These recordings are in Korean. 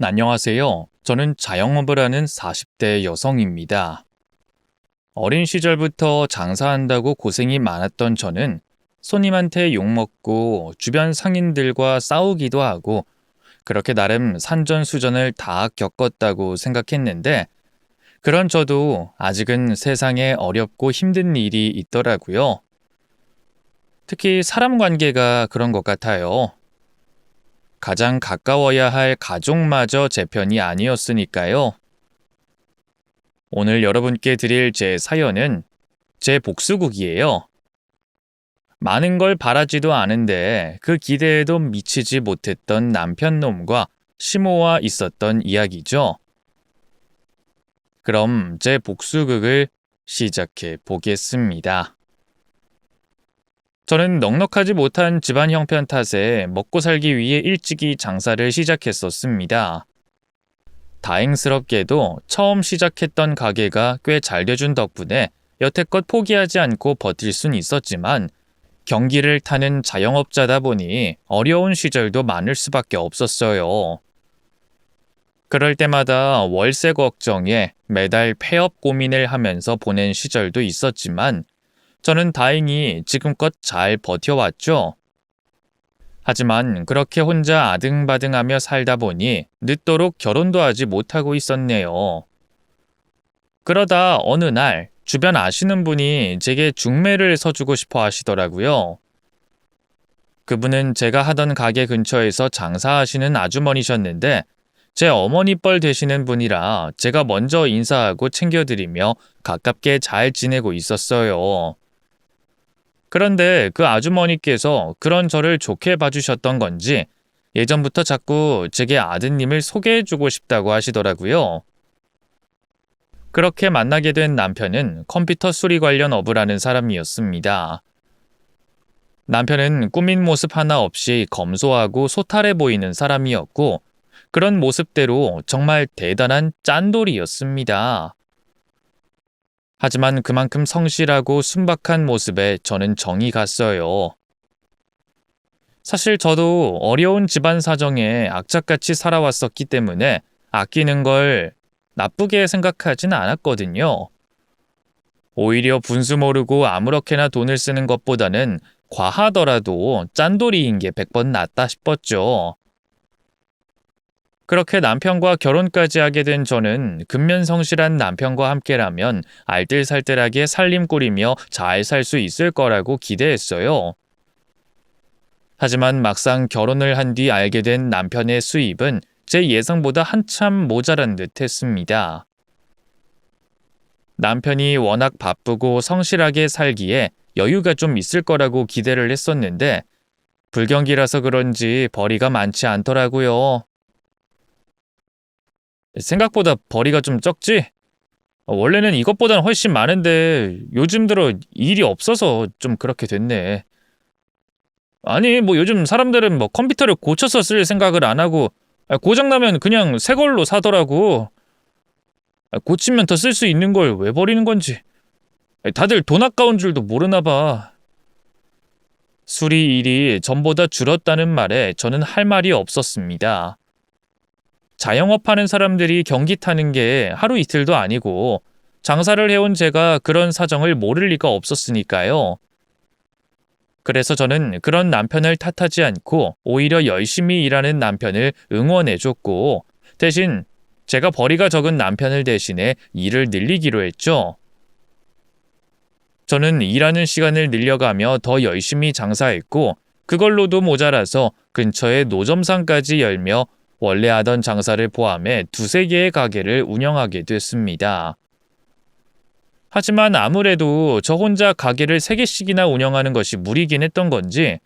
안녕하세요. 저는 자영업을 하는 40대 여성입니다. 어린 시절부터 장사한다고 고생이 많았던 저는 손님한테 욕먹고 주변 상인들과 싸우기도 하고 그렇게 나름 산전수전을 다 겪었다고 생각했는데 그런 저도 아직은 세상에 어렵고 힘든 일이 있더라고요. 특히 사람 관계가 그런 것 같아요. 가장 가까워야 할 가족마저 제 편이 아니었으니까요. 오늘 여러분께 드릴 제 사연은 제 복수극이에요. 많은 걸 바라지도 않은데 그 기대에도 미치지 못했던 남편 놈과 시모와 있었던 이야기죠. 그럼 제 복수극을 시작해 보겠습니다. 저는 넉넉하지 못한 집안 형편 탓에 먹고 살기 위해 일찍이 장사를 시작했었습니다. 다행스럽게도 처음 시작했던 가게가 꽤 잘 돼준 덕분에 여태껏 포기하지 않고 버틸 순 있었지만 경기를 타는 자영업자다 보니 어려운 시절도 많을 수밖에 없었어요. 그럴 때마다 월세 걱정에 매달 폐업 고민을 하면서 보낸 시절도 있었지만 저는 다행히 지금껏 잘 버텨왔죠. 하지만 그렇게 혼자 아등바등하며 살다 보니 늦도록 결혼도 하지 못하고 있었네요. 그러다 어느 날 주변 아시는 분이 제게 중매를 서주고 싶어 하시더라고요. 그분은 제가 하던 가게 근처에서 장사하시는 아주머니셨는데 제 어머니 뻘 되시는 분이라 제가 먼저 인사하고 챙겨드리며 가깝게 잘 지내고 있었어요. 그런데 그 아주머니께서 그런 저를 좋게 봐주셨던 건지 예전부터 자꾸 제게 아드님을 소개해주고 싶다고 하시더라고요. 그렇게 만나게 된 남편은 컴퓨터 수리 관련 업을 하는 사람이었습니다. 남편은 꾸민 모습 하나 없이 검소하고 소탈해 보이는 사람이었고 그런 모습대로 정말 대단한 짠돌이였습니다. 하지만 그만큼 성실하고 순박한 모습에 저는 정이 갔어요. 사실 저도 어려운 집안 사정에 악착같이 살아왔었기 때문에 아끼는 걸 나쁘게 생각하진 않았거든요. 오히려 분수 모르고 아무렇게나 돈을 쓰는 것보다는 과하더라도 짠돌이인 게 100번 낫다 싶었죠. 그렇게 남편과 결혼까지 하게 된 저는 근면성실한 남편과 함께라면 알뜰살뜰하게 살림 꾸리며 잘 살 수 있을 거라고 기대했어요. 하지만 막상 결혼을 한 뒤 알게 된 남편의 수입은 제 예상보다 한참 모자란 듯 했습니다. 남편이 워낙 바쁘고 성실하게 살기에 여유가 좀 있을 거라고 기대를 했었는데 불경기라서 그런지 벌이가 많지 않더라고요. 생각보다 벌이가 좀 적지? 원래는 이것보단 훨씬 많은데 요즘 들어 일이 없어서 좀 그렇게 됐네. 아니, 뭐 요즘 사람들은 뭐 컴퓨터를 고쳐서 쓸 생각을 안 하고 고장나면 그냥 새 걸로 사더라고. 고치면 더 쓸 수 있는 걸 왜 버리는 건지. 다들 돈 아까운 줄도 모르나 봐. 수리 일이 전보다 줄었다는 말에 저는 할 말이 없었습니다. 자영업하는 사람들이 경기 타는 게 하루 이틀도 아니고 장사를 해온 제가 그런 사정을 모를 리가 없었으니까요. 그래서 저는 그런 남편을 탓하지 않고 오히려 열심히 일하는 남편을 응원해줬고 대신 제가 벌이가 적은 남편을 대신해 일을 늘리기로 했죠. 저는 일하는 시간을 늘려가며 더 열심히 장사했고 그걸로도 모자라서 근처에 노점상까지 열며 원래 하던 장사를 포함해 두세 개의 가게를 운영하게 됐습니다. 하지만 아무래도 저 혼자 가게를 3개씩이나 운영하는 것이 무리긴 했던 건지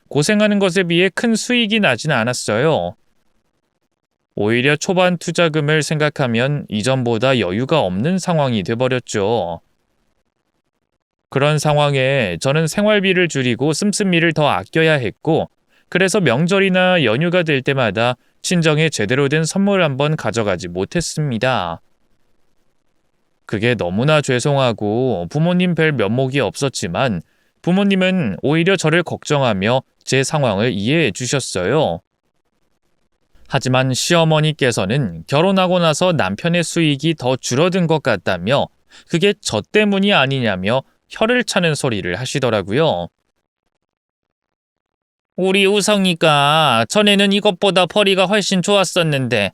고생하는 것에 비해 큰 수익이 나진 않았어요. 오히려 초반 투자금을 생각하면 이전보다 여유가 없는 상황이 돼버렸죠. 그런 상황에 저는 생활비를 줄이고 씀씀이를 더 아껴야 했고 그래서 명절이나 연휴가 될 때마다 친정에 제대로 된 선물 한번 가져가지 못했습니다. 그게 너무나 죄송하고 부모님 뵐 면목이 없었지만 부모님은 오히려 저를 걱정하며 제 상황을 이해해 주셨어요. 하지만 시어머니께서는 결혼하고 나서 남편의 수익이 더 줄어든 것 같다며 그게 저 때문이 아니냐며 혀를 차는 소리를 하시더라고요. 우리 우성이가 전에는 이것보다 벌이가 훨씬 좋았었는데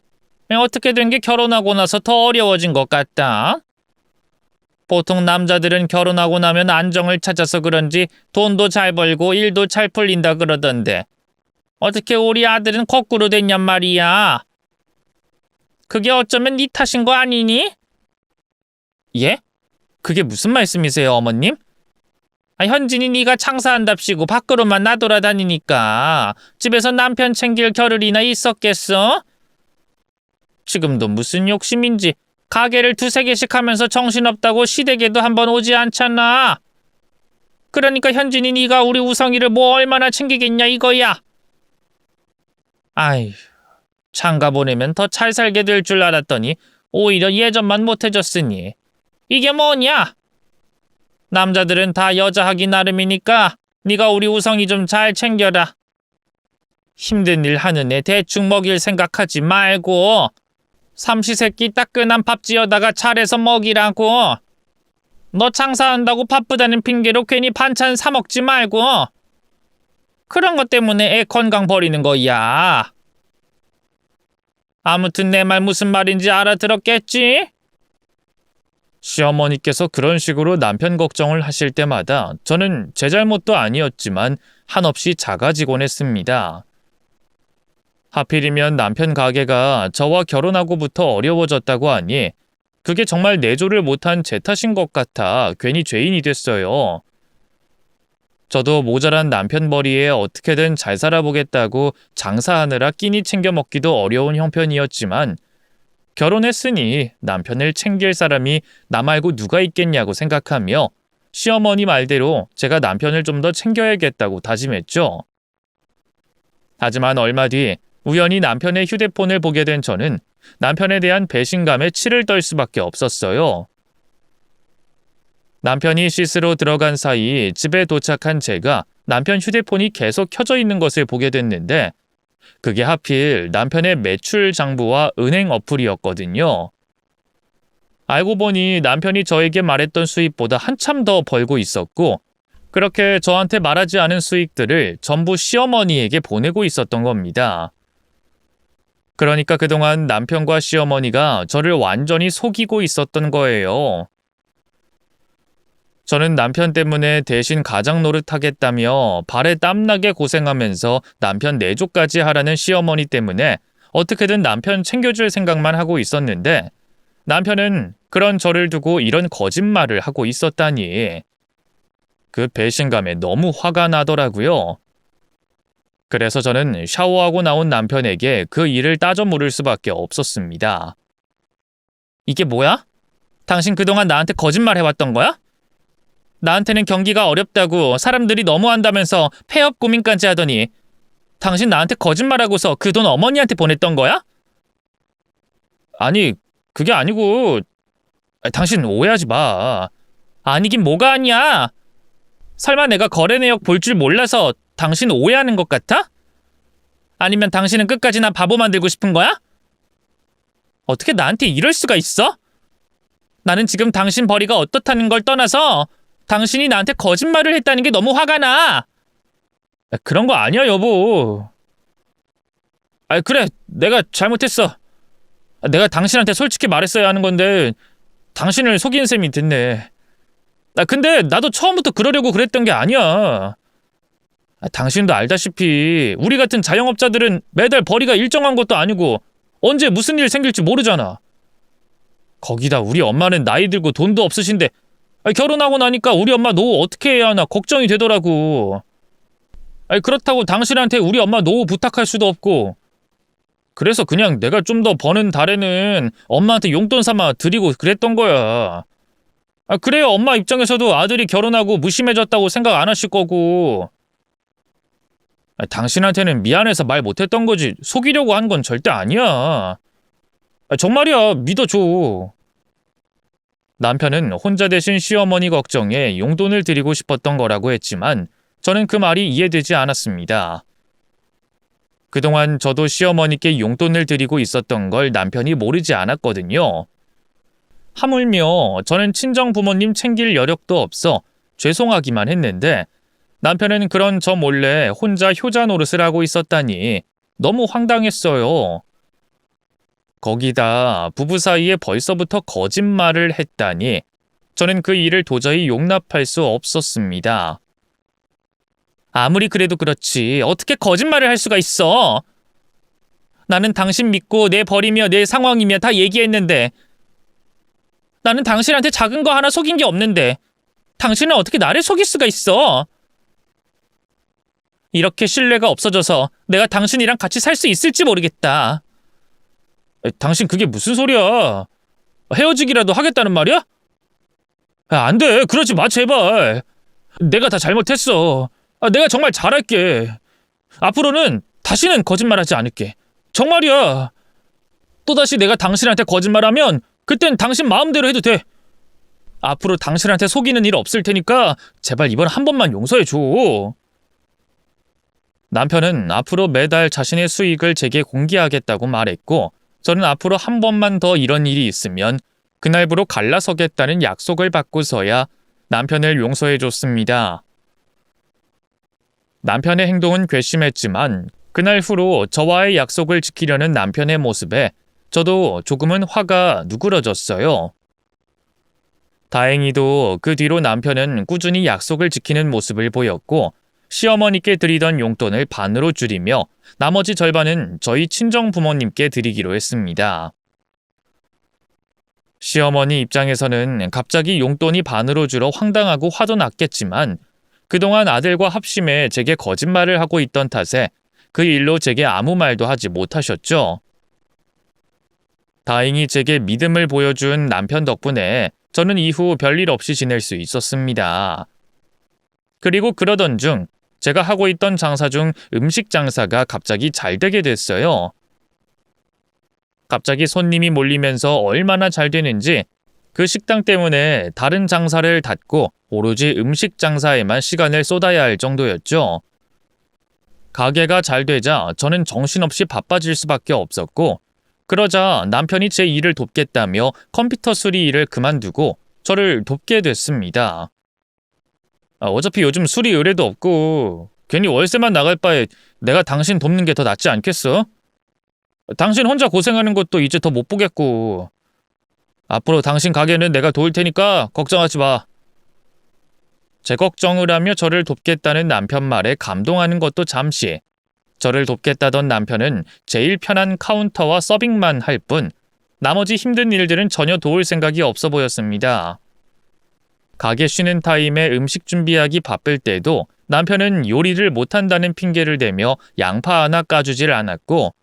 어떻게 된 게 결혼하고 나서 더 어려워진 것 같다. 보통 남자들은 결혼하고 나면 안정을 찾아서 그런지 돈도 잘 벌고 일도 잘 풀린다 그러던데 어떻게 우리 아들은 거꾸로 됐냔 말이야. 그게 어쩌면 네 탓인 거 아니니? 예? 그게 무슨 말씀이세요, 어머님? 현진이 네가 장사한답시고 밖으로만 나돌아다니니까 집에서 남편 챙길 겨를이나 있었겠어? 지금도 무슨 욕심인지 가게를 두세 개씩 하면서 정신없다고 시댁에도 한번 오지 않잖아. 그러니까 현진이 네가 우리 우성이를 뭐 얼마나 챙기겠냐 이거야. 아이, 장가 보내면 더 잘 살게 될 줄 알았더니 오히려 예전만 못해졌으니 이게 뭐냐? 남자들은 다 여자 하기 나름이니까 네가 우리 우성이 좀 잘 챙겨라. 힘든 일 하는 애 대충 먹일 생각하지 말고 삼시세끼 따끈한 밥 지어다가 차려서 먹이라고. 너 장사한다고 바쁘다는 핑계로 괜히 반찬 사 먹지 말고. 그런 것 때문에 애 건강 버리는 거야. 아무튼 내 말 무슨 말인지 알아들었겠지? 시어머니께서 그런 식으로 남편 걱정을 하실 때마다 저는 제 잘못도 아니었지만 한없이 작아지곤 했습니다. 하필이면 남편 가게가 저와 결혼하고부터 어려워졌다고 하니 그게 정말 내조를 못한 제 탓인 것 같아 괜히 죄인이 됐어요. 저도 모자란 남편 벌이에 어떻게든 잘 살아보겠다고 장사하느라 끼니 챙겨 먹기도 어려운 형편이었지만 결혼했으니 남편을 챙길 사람이 나 말고 누가 있겠냐고 생각하며 시어머니 말대로 제가 남편을 좀 더 챙겨야겠다고 다짐했죠. 하지만 얼마 뒤 우연히 남편의 휴대폰을 보게 된 저는 남편에 대한 배신감에 치를 떨 수밖에 없었어요. 남편이 씻으러 들어간 사이 집에 도착한 제가 남편 휴대폰이 계속 켜져 있는 것을 보게 됐는데 그게 하필 남편의 매출 장부와 은행 어플이었거든요. 알고 보니 남편이 저에게 말했던 수입보다 한참 더 벌고 있었고 그렇게 저한테 말하지 않은 수익들을 전부 시어머니에게 보내고 있었던 겁니다. 그러니까 그동안 남편과 시어머니가 저를 완전히 속이고 있었던 거예요. 저는 남편 때문에 대신 가장 노릇하겠다며 발에 땀나게 고생하면서 남편 내조까지 하라는 시어머니 때문에 어떻게든 남편 챙겨줄 생각만 하고 있었는데 남편은 그런 저를 두고 이런 거짓말을 하고 있었다니. 그 배신감에 너무 화가 나더라고요. 그래서 저는 샤워하고 나온 남편에게 그 일을 따져 물을 수밖에 없었습니다. 이게 뭐야? 당신 그동안 나한테 거짓말 해왔던 거야? 나한테는 경기가 어렵다고 사람들이 너무한다면서 폐업 고민까지 하더니 당신 나한테 거짓말하고서 그 돈 어머니한테 보냈던 거야? 아니, 그게 아니고 당신 오해하지 마. 아니긴 뭐가 아니야. 설마 내가 거래 내역 볼 줄 몰라서 당신 오해하는 것 같아? 아니면 당신은 끝까지 나 바보 만들고 싶은 거야? 어떻게 나한테 이럴 수가 있어? 나는 지금 당신 벌이가 어떻다는 걸 떠나서 당신이 나한테 거짓말을 했다는 게 너무 화가 나. 그런 거 아니야, 여보. 그래, 내가 잘못했어. 내가 당신한테 솔직히 말했어야 하는 건데 당신을 속인 셈이 됐네. 근데 나도 처음부터 그러려고 그랬던 게 아니야. 당신도 알다시피 우리 같은 자영업자들은 매달 벌이가 일정한 것도 아니고 언제 무슨 일 생길지 모르잖아. 거기다 우리 엄마는 나이 들고 돈도 없으신데 결혼하고 나니까 우리 엄마 노후 어떻게 해야 하나 걱정이 되더라고. 그렇다고 당신한테 우리 엄마 노후 부탁할 수도 없고 그래서 그냥 내가 좀 더 버는 달에는 엄마한테 용돈 삼아 드리고 그랬던 거야. 그래야 엄마 입장에서도 아들이 결혼하고 무심해졌다고 생각 안 하실 거고. 당신한테는 미안해서 말 못했던 거지 속이려고 한 건 절대 아니야. 정말이야, 믿어줘. 남편은 혼자 되신 시어머니 걱정에 용돈을 드리고 싶었던 거라고 했지만 저는 그 말이 이해되지 않았습니다. 그동안 저도 시어머니께 용돈을 드리고 있었던 걸 남편이 모르지 않았거든요. 하물며 저는 친정 부모님 챙길 여력도 없어 죄송하기만 했는데 남편은 그런 저 몰래 혼자 효자 노릇을 하고 있었다니 너무 황당했어요. 거기다 부부 사이에 벌써부터 거짓말을 했다니 저는 그 일을 도저히 용납할 수 없었습니다. 아무리 그래도 그렇지 어떻게 거짓말을 할 수가 있어? 나는 당신 믿고 내 버리며 내 상황이며 다 얘기했는데 나는 당신한테 작은 거 하나 속인 게 없는데 당신은 어떻게 나를 속일 수가 있어? 이렇게 신뢰가 없어져서 내가 당신이랑 같이 살 수 있을지 모르겠다. 당신 그게 무슨 소리야? 헤어지기라도 하겠다는 말이야? 안 돼. 그러지 마, 제발. 내가 다 잘못했어. 내가 정말 잘할게. 앞으로는 다시는 거짓말하지 않을게. 정말이야. 또다시 내가 당신한테 거짓말하면 그땐 당신 마음대로 해도 돼. 앞으로 당신한테 속이는 일 없을 테니까 제발 이번 한 번만 용서해줘. 남편은 앞으로 매달 자신의 수익을 제게 공개하겠다고 말했고 저는 앞으로 한 번만 더 이런 일이 있으면 그날부로 갈라서겠다는 약속을 받고서야 남편을 용서해줬습니다. 남편의 행동은 괘씸했지만 그날 후로 저와의 약속을 지키려는 남편의 모습에 저도 조금은 화가 누그러졌어요. 다행히도 그 뒤로 남편은 꾸준히 약속을 지키는 모습을 보였고 시어머니께 드리던 용돈을 반으로 줄이며 나머지 절반은 저희 친정 부모님께 드리기로 했습니다. 시어머니 입장에서는 갑자기 용돈이 반으로 줄어 황당하고 화도 났겠지만 그동안 아들과 합심해 제게 거짓말을 하고 있던 탓에 그 일로 제게 아무 말도 하지 못하셨죠. 다행히 제게 믿음을 보여준 남편 덕분에 저는 이후 별일 없이 지낼 수 있었습니다. 그리고 그러던 중 제가 하고 있던 장사 중 음식 장사가 갑자기 잘 되게 됐어요. 갑자기 손님이 몰리면서 얼마나 잘 되는지 그 식당 때문에 다른 장사를 닫고 오로지 음식 장사에만 시간을 쏟아야 할 정도였죠. 가게가 잘 되자 저는 정신없이 바빠질 수밖에 없었고 그러자 남편이 제 일을 돕겠다며 컴퓨터 수리 일을 그만두고 저를 돕게 됐습니다. 어차피 요즘 수리 의뢰도 없고 괜히 월세만 나갈 바에 내가 당신 돕는 게 더 낫지 않겠어? 당신 혼자 고생하는 것도 이제 더 못 보겠고 앞으로 당신 가게는 내가 도울 테니까 걱정하지 마. 제 걱정을 하며 저를 돕겠다는 남편 말에 감동하는 것도 잠시. 저를 돕겠다던 남편은 제일 편한 카운터와 서빙만 할 뿐 나머지 힘든 일들은 전혀 도울 생각이 없어 보였습니다. 가게 쉬는 타임에 음식 준비하기 바쁠 때도 남편은 요리를 못한다는 핑계를 대며 양파 하나 까주질 않았고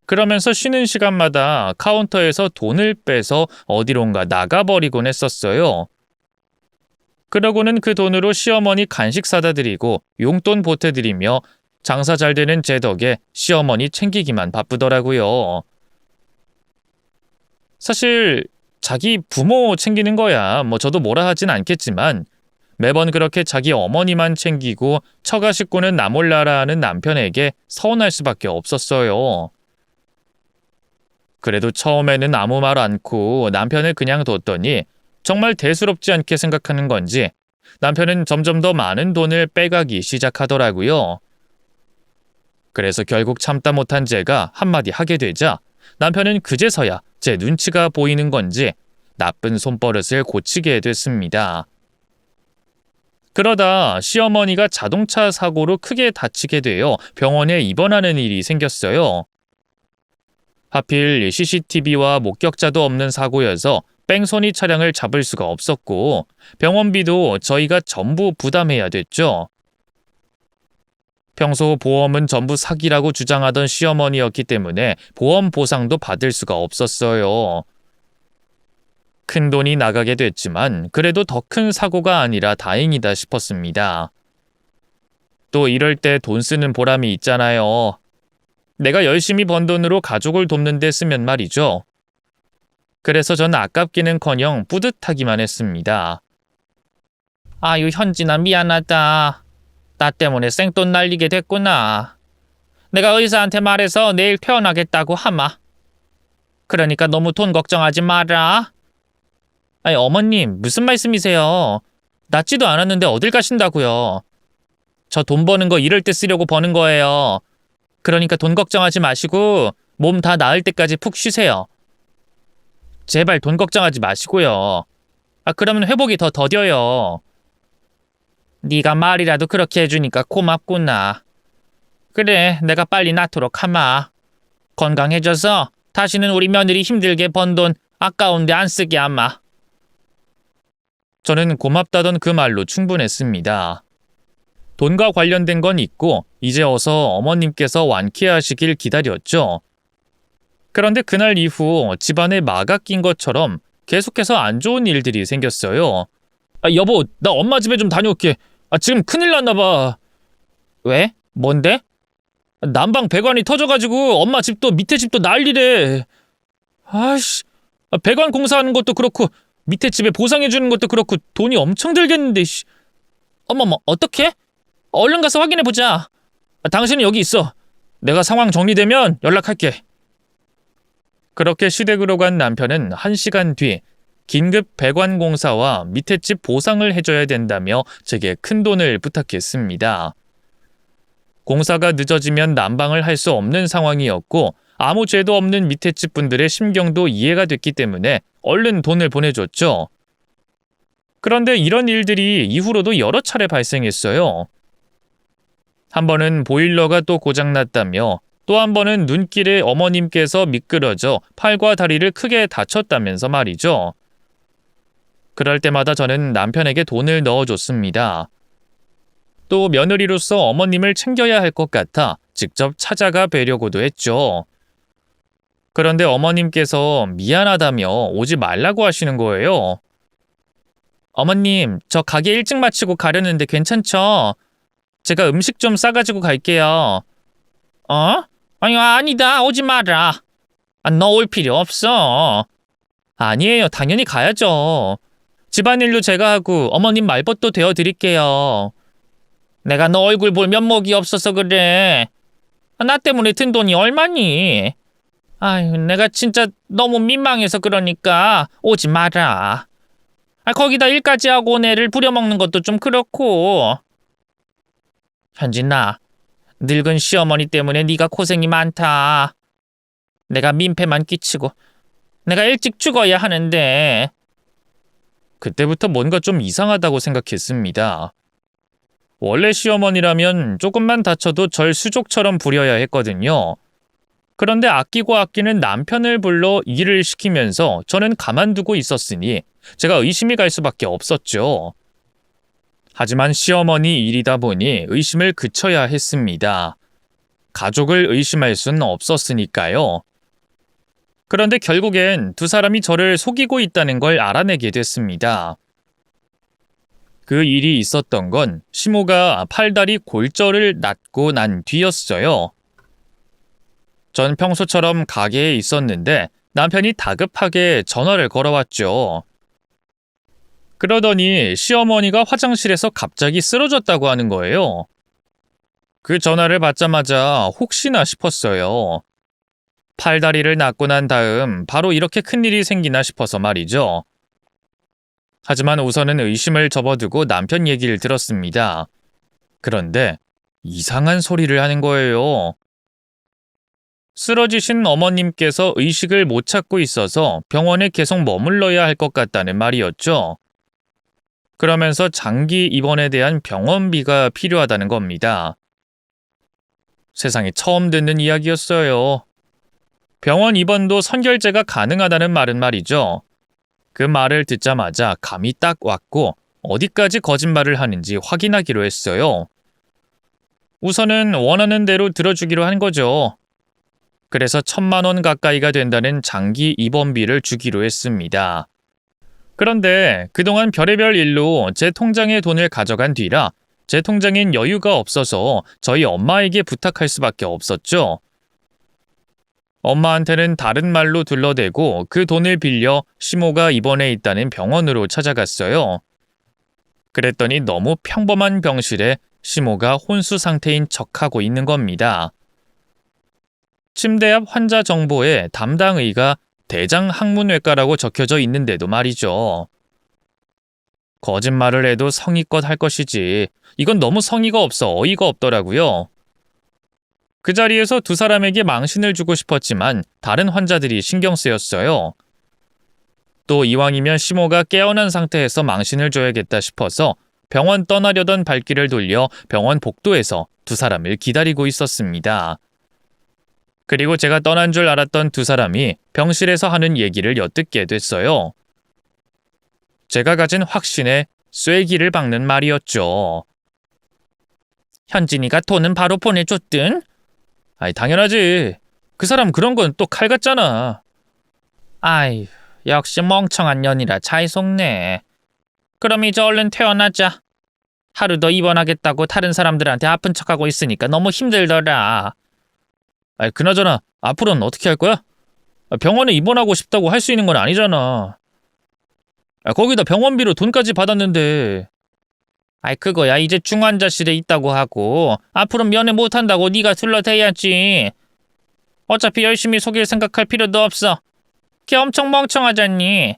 그러면서 쉬는 시간마다 카운터에서 돈을 빼서 어디론가 나가버리곤 했었어요. 그러고는 그 돈으로 시어머니 간식 사다 드리고 용돈 보태드리며 장사 잘 되는 제 덕에 시어머니 챙기기만 바쁘더라고요. 사실 자기 부모 챙기는 거야 뭐 저도 뭐라 하진 않겠지만 매번 그렇게 자기 어머니만 챙기고 처가 식구는 나 몰라라 하는 남편에게 서운할 수밖에 없었어요. 그래도 처음에는 아무 말 않고 남편을 그냥 뒀더니 정말 대수롭지 않게 생각하는 건지 남편은 점점 더 많은 돈을 빼가기 시작하더라고요. 그래서 결국 참다 못한 제가 한마디 하게 되자 남편은 그제서야 제 눈치가 보이는 건지 나쁜 손버릇을 고치게 됐습니다. 그러다 시어머니가 자동차 사고로 크게 다치게 되어 병원에 입원하는 일이 생겼어요. 하필 CCTV와 목격자도 없는 사고여서 뺑소니 차량을 잡을 수가 없었고 병원비도 저희가 전부 부담해야 됐죠. 평소 보험은 전부 사기라고 주장하던 시어머니였기 때문에 보험 보상도 받을 수가 없었어요. 큰 돈이 나가게 됐지만 그래도 더 큰 사고가 아니라 다행이다 싶었습니다. 또 이럴 때 돈 쓰는 보람이 있잖아요. 내가 열심히 번 돈으로 가족을 돕는 데 쓰면 말이죠. 그래서 전 아깝기는커녕 뿌듯하기만 했습니다. 아유 현진아 미안하다. 나 때문에 생돈 날리게 됐구나. 내가 의사한테 말해서 내일 퇴원하겠다고 하마. 그러니까 너무 돈 걱정하지 마라. 아니, 어머님, 무슨 말씀이세요? 낫지도 않았는데 어딜 가신다고요? 저 돈 버는 거 이럴 때 쓰려고 버는 거예요. 그러니까 돈 걱정하지 마시고 몸 다 나을 때까지 푹 쉬세요. 제발 돈 걱정하지 마시고요. 그러면 회복이 더 더뎌요. 네가 말이라도 그렇게 해주니까 고맙구나. 그래, 내가 빨리 낫도록 하마. 건강해져서 다시는 우리 며느리 힘들게 번 돈 아까운데 안 쓰게 하마. 저는 고맙다던 그 말로 충분했습니다. 돈과 관련된 건 있고 이제 어서 어머님께서 완쾌하시길 기다렸죠. 그런데 그날 이후 집안에 마가 낀 것처럼 계속해서 안 좋은 일들이 생겼어요. 여보, 나 엄마 집에 좀 다녀올게. 지금 큰일 났나 봐. 왜? 뭔데? 난방 배관이 터져가지고 엄마 집도 밑에 집도 난리래. 아이씨, 배관 공사하는 것도 그렇고 밑에 집에 보상해주는 것도 그렇고 돈이 엄청 들겠는데. 어머머, 어떡해? 얼른 가서 확인해보자. 당신은 여기 있어. 내가 상황 정리되면 연락할게. 그렇게 시댁으로 간 남편은 1시간 뒤 긴급 배관 공사와 밑에 집 보상을 해줘야 된다며 제게 큰돈을 부탁했습니다. 공사가 늦어지면 난방을 할 수 없는 상황이었고 아무 죄도 없는 밑에 집 분들의 심경도 이해가 됐기 때문에 얼른 돈을 보내줬죠. 그런데 이런 일들이 이후로도 여러 차례 발생했어요. 한 번은 보일러가 또 고장났다며 또 한 번은 눈길에 어머님께서 미끄러져 팔과 다리를 크게 다쳤다면서 말이죠. 그럴 때마다 저는 남편에게 돈을 넣어줬습니다. 또 며느리로서 어머님을 챙겨야 할 것 같아 직접 찾아가 뵈려고도 했죠. 그런데 어머님께서 미안하다며 오지 말라고 하시는 거예요. 어머님, 저 가게 일찍 마치고 가려는데 괜찮죠? 제가 음식 좀 싸가지고 갈게요. 아니다. 오지 마라. 너 올 필요 없어. 아니에요. 당연히 가야죠. 집안일도 제가 하고 어머님 말벗도 되어드릴게요. 내가 너 얼굴 볼 면목이 없어서 그래. 나 때문에 든 돈이 얼마니? 아유, 내가 진짜 너무 민망해서 그러니까 오지 마라. 거기다 일까지 하고 온 애를 부려먹는 것도 좀 그렇고. 현진아, 늙은 시어머니 때문에 네가 고생이 많다. 내가 민폐만 끼치고 내가 일찍 죽어야 하는데. 그때부터 뭔가 좀 이상하다고 생각했습니다. 원래 시어머니라면 조금만 다쳐도 절 수족처럼 부려야 했거든요. 그런데 아끼고 아끼는 남편을 불러 일을 시키면서 저는 가만두고 있었으니 제가 의심이 갈 수밖에 없었죠. 하지만 시어머니 일이다 보니 의심을 그쳐야 했습니다. 가족을 의심할 수는 없었으니까요. 그런데 결국엔 두 사람이 저를 속이고 있다는 걸 알아내게 됐습니다. 그 일이 있었던 건 시모가 팔다리 골절을 낫고 난 뒤였어요. 전 평소처럼 가게에 있었는데 남편이 다급하게 전화를 걸어왔죠. 그러더니 시어머니가 화장실에서 갑자기 쓰러졌다고 하는 거예요. 그 전화를 받자마자 혹시나 싶었어요. 팔다리를 낫고 난 다음 바로 이렇게 큰일이 생기나 싶어서 말이죠. 하지만 우선은 의심을 접어두고 남편 얘기를 들었습니다. 그런데 이상한 소리를 하는 거예요. 쓰러지신 어머님께서 의식을 못 찾고 있어서 병원에 계속 머물러야 할 것 같다는 말이었죠. 그러면서 장기 입원에 대한 병원비가 필요하다는 겁니다. 세상에 처음 듣는 이야기였어요. 병원 입원도 선결제가 가능하다는 말은 말이죠. 그 말을 듣자마자 감이 딱 왔고 어디까지 거짓말을 하는지 확인하기로 했어요. 우선은 원하는 대로 들어주기로 한 거죠. 그래서 1,000만 원 가까이가 된다는 장기 입원비를 주기로 했습니다. 그런데 그동안 별의별 일로 제 통장에 돈을 가져간 뒤라 제 통장엔 여유가 없어서 저희 엄마에게 부탁할 수밖에 없었죠. 엄마한테는 다른 말로 둘러대고 그 돈을 빌려 시모가 입원해 있다는 병원으로 찾아갔어요. 그랬더니 너무 평범한 병실에 시모가 혼수 상태인 척하고 있는 겁니다. 침대 앞 환자 정보에 담당 의가 대장학문외과라고 적혀져 있는데도 말이죠. 거짓말을 해도 성의껏 할 것이지. 이건 너무 성의가 없어 어이가 없더라고요. 그 자리에서 두 사람에게 망신을 주고 싶었지만 다른 환자들이 신경 쓰였어요. 또 이왕이면 시모가 깨어난 상태에서 망신을 줘야겠다 싶어서 병원 떠나려던 발길을 돌려 병원 복도에서 두 사람을 기다리고 있었습니다. 그리고 제가 떠난 줄 알았던 두 사람이 병실에서 하는 얘기를 엿듣게 됐어요. 제가 가진 확신에 쐐기를 박는 말이었죠. 현진이가 돈은 바로 보내줬든? 아이, 당연하지. 그 사람 그런 건 또 칼 같잖아. 아이, 역시 멍청한 년이라 잘 속네. 그럼 이제 얼른 퇴원하자. 하루 더 입원하겠다고 다른 사람들한테 아픈 척하고 있으니까 너무 힘들더라. 아이, 그나저나 앞으로는 어떻게 할 거야? 병원에 입원하고 싶다고 할 수 있는 건 아니잖아. 거기다 병원비로 돈까지 받았는데. 아이, 그거야 이제 중환자실에 있다고 하고 앞으로 면회 못한다고 네가 둘러대야지. 어차피 열심히 속일 생각할 필요도 없어. 걔 엄청 멍청하잖니.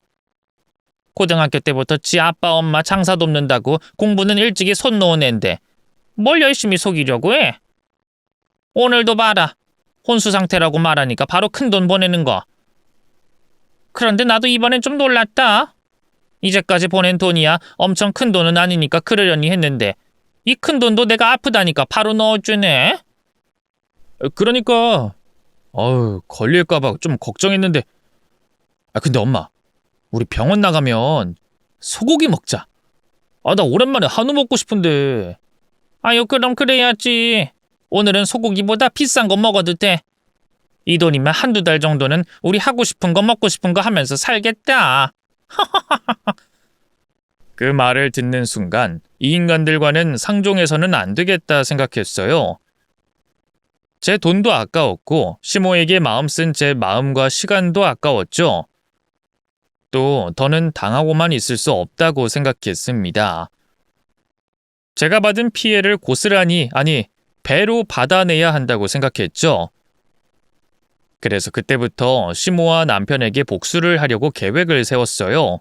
고등학교 때부터 지 아빠 엄마 장사 돕는다고 공부는 일찍이 손 놓은 앤데 뭘 열심히 속이려고 해? 오늘도 봐라. 혼수 상태라고 말하니까 바로 큰돈 보내는 거. 그런데 나도 이번엔 좀 놀랐다. 이제까지 보낸 돈이야 엄청 큰 돈은 아니니까 그러려니 했는데 이 큰 돈도 내가 아프다니까 바로 넣어주네. 그러니까 걸릴까봐 좀 걱정했는데. 근데 엄마, 우리 병원 나가면 소고기 먹자. 나 오랜만에 한우 먹고 싶은데. 아유, 그럼 그래야지. 오늘은 소고기보다 비싼 거 먹어도 돼. 이 돈이면 한두 달 정도는 우리 하고 싶은 거 먹고 싶은 거 하면서 살겠다. 그 말을 듣는 순간 이 인간들과는 상종해서는 안 되겠다 생각했어요. 제 돈도 아까웠고 시모에게 마음 쓴 제 마음과 시간도 아까웠죠. 또 더는 당하고만 있을 수 없다고 생각했습니다. 제가 받은 피해를 고스란히, 아니 배로 받아내야 한다고 생각했죠. 그래서 그때부터 시모와 남편에게 복수를 하려고 계획을 세웠어요.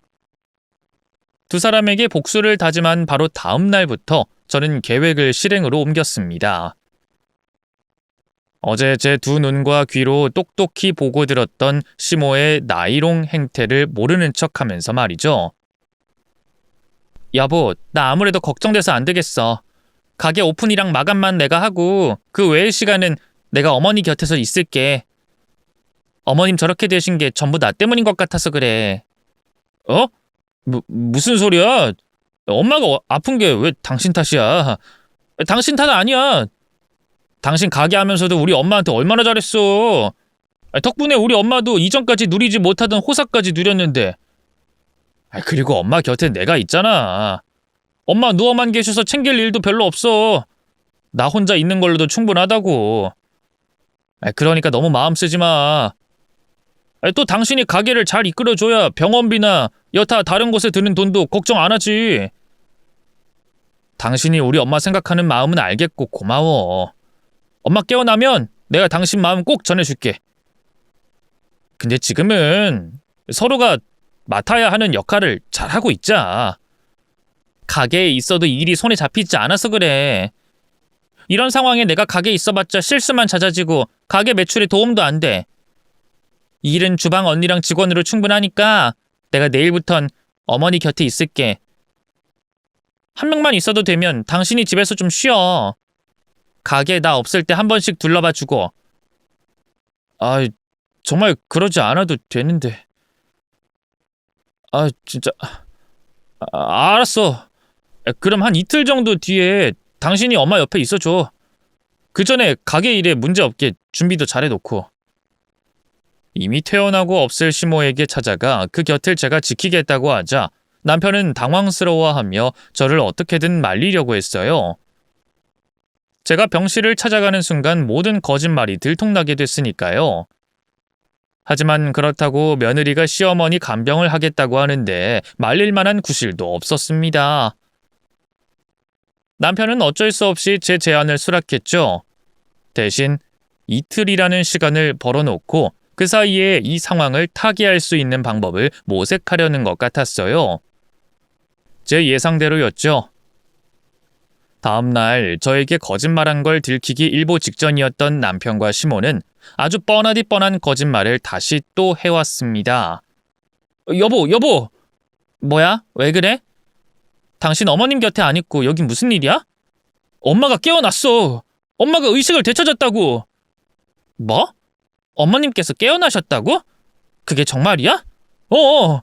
두 사람에게 복수를 다짐한 바로 다음 날부터 저는 계획을 실행으로 옮겼습니다. 어제 제 두 눈과 귀로 똑똑히 보고 들었던 시모의 나이롱 행태를 모르는 척하면서 말이죠. 여보, 나 아무래도 걱정돼서 안 되겠어. 가게 오픈이랑 마감만 내가 하고 그 외의 시간은 내가 어머니 곁에서 있을게. 어머님 저렇게 되신 게 전부 나 때문인 것 같아서 그래. 무슨 소리야? 엄마가 아픈 게 왜 당신 탓이야? 당신 탓 아니야. 당신 가게 하면서도 우리 엄마한테 얼마나 잘했어. 덕분에 우리 엄마도 이전까지 누리지 못하던 호사까지 누렸는데. 그리고 엄마 곁에 내가 있잖아. 엄마 누워만 계셔서 챙길 일도 별로 없어. 나 혼자 있는 걸로도 충분하다고. 그러니까 너무 마음 쓰지 마. 또 당신이 가게를 잘 이끌어줘야 병원비나 여타 다른 곳에 드는 돈도 걱정 안 하지. 당신이 우리 엄마 생각하는 마음은 알겠고 고마워. 엄마 깨어나면 내가 당신 마음 꼭 전해줄게. 근데 지금은 서로가 맡아야 하는 역할을 잘하고 있자. 가게에 있어도 일이 손에 잡히지 않아서 그래. 이런 상황에 내가 가게에 있어봤자 실수만 잦아지고 가게 매출에 도움도 안 돼. 일은 주방 언니랑 직원으로 충분하니까 내가 내일부턴 어머니 곁에 있을게. 한 명만 있어도 되면 당신이 집에서 좀 쉬어. 가게에 나 없을 때 한 번씩 둘러봐 주고. 정말 그러지 않아도 되는데. 진짜. 알았어. 그럼 한 이틀 정도 뒤에 당신이 엄마 옆에 있어줘. 그 전에 가게 일에 문제 없게 준비도 잘해놓고. 이미 퇴원하고 없을 시모에게 찾아가 그 곁을 제가 지키겠다고 하자 남편은 당황스러워하며 저를 어떻게든 말리려고 했어요. 제가 병실을 찾아가는 순간 모든 거짓말이 들통나게 됐으니까요. 하지만 그렇다고 며느리가 시어머니 간병을 하겠다고 하는데 말릴 만한 구실도 없었습니다. 남편은 어쩔 수 없이 제 제안을 수락했죠. 대신 이틀이라는 시간을 벌어놓고 그 사이에 이 상황을 타개할 수 있는 방법을 모색하려는 것 같았어요. 제 예상대로였죠. 다음 날 저에게 거짓말한 걸 들키기 일보 직전이었던 남편과 시모는 아주 뻔하디 뻔한 거짓말을 다시 또 해왔습니다. 여보! 뭐야? 왜 그래? 당신 어머님 곁에 안 있고 여긴 무슨 일이야? 엄마가 깨어났어. 엄마가 의식을 되찾았다고. 뭐? 어머님께서 깨어나셨다고? 그게 정말이야? 어어.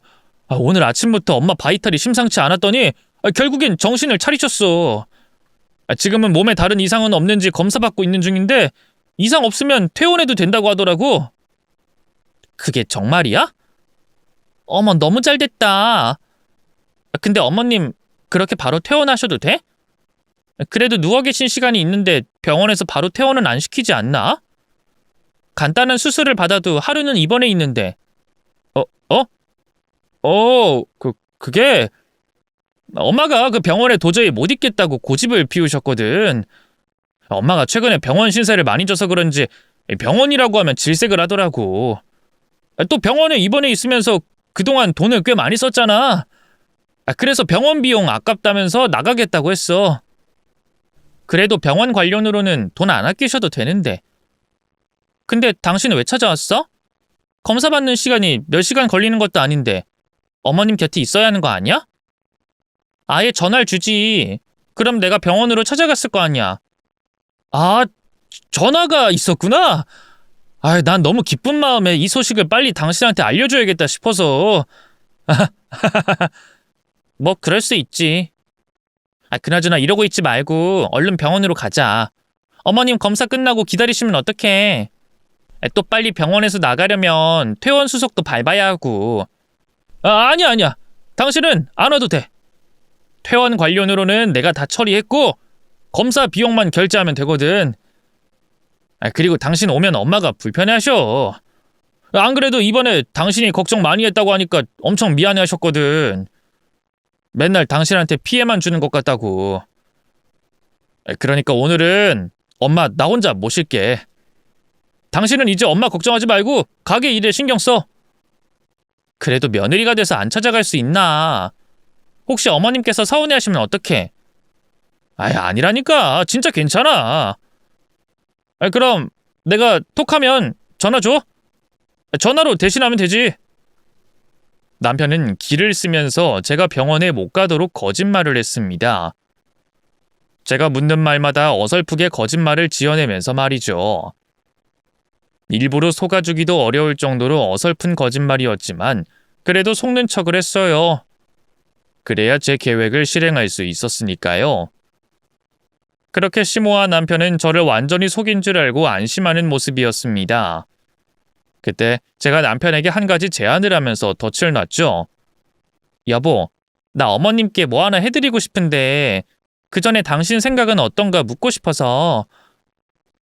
오늘 아침부터 엄마 바이탈이 심상치 않았더니 결국엔 정신을 차리셨어. 지금은 몸에 다른 이상은 없는지 검사받고 있는 중인데 이상 없으면 퇴원해도 된다고 하더라고. 그게 정말이야? 어머, 너무 잘됐다. 근데 어머님 그렇게 바로 퇴원하셔도 돼? 그래도 누워 계신 시간이 있는데 병원에서 바로 퇴원은 안 시키지 않나? 간단한 수술을 받아도 하루는 입원해 있는데. 그게 엄마가 그 병원에 도저히 못 있겠다고 고집을 피우셨거든. 엄마가 최근에 병원 신세를 많이 져서 그런지 병원이라고 하면 질색을 하더라고. 또 병원에 입원해 있으면서 그동안 돈을 꽤 많이 썼잖아. 그래서 병원 비용 아깝다면서 나가겠다고 했어. 그래도 병원 관련으로는 돈 안 아끼셔도 되는데. 근데 당신은 왜 찾아왔어? 검사 받는 시간이 몇 시간 걸리는 것도 아닌데 어머님 곁에 있어야 하는 거 아니야? 아예 전화를 주지. 그럼 내가 병원으로 찾아갔을 거 아니야. 아, 전화가 있었구나? 난 너무 기쁜 마음에 이 소식을 빨리 당신한테 알려줘야겠다 싶어서. 뭐 그럴 수 있지. 그나저나 이러고 있지 말고 얼른 병원으로 가자. 어머님 검사 끝나고 기다리시면 어떡해. 또 빨리 병원에서 나가려면 퇴원 수속도 밟아야 하고. 아니야. 당신은 안 와도 돼. 퇴원 관련으로는 내가 다 처리했고 검사 비용만 결제하면 되거든. 그리고 당신 오면 엄마가 불편해하셔. 안 그래도 이번에 당신이 걱정 많이 했다고 하니까 엄청 미안해하셨거든. 맨날 당신한테 피해만 주는 것 같다고. 그러니까 오늘은 엄마 나 혼자 모실게. 당신은 이제 엄마 걱정하지 말고 가게 일에 신경 써. 그래도 며느리가 돼서 안 찾아갈 수 있나. 혹시 어머님께서 서운해하시면 어떡해. 아니라니까. 진짜 괜찮아. 그럼 내가 톡하면 전화 줘. 전화로 대신하면 되지. 남편은 기를 쓰면서 제가 병원에 못 가도록 거짓말을 했습니다. 제가 묻는 말마다 어설프게 거짓말을 지어내면서 말이죠. 일부러 속아주기도 어려울 정도로 어설픈 거짓말이었지만 그래도 속는 척을 했어요. 그래야 제 계획을 실행할 수 있었으니까요. 그렇게 시모와 남편은 저를 완전히 속인 줄 알고 안심하는 모습이었습니다. 그때 제가 남편에게 한 가지 제안을 하면서 덫을 놨죠. 여보, 나 어머님께 뭐 하나 해드리고 싶은데 그 전에 당신 생각은 어떤가 묻고 싶어서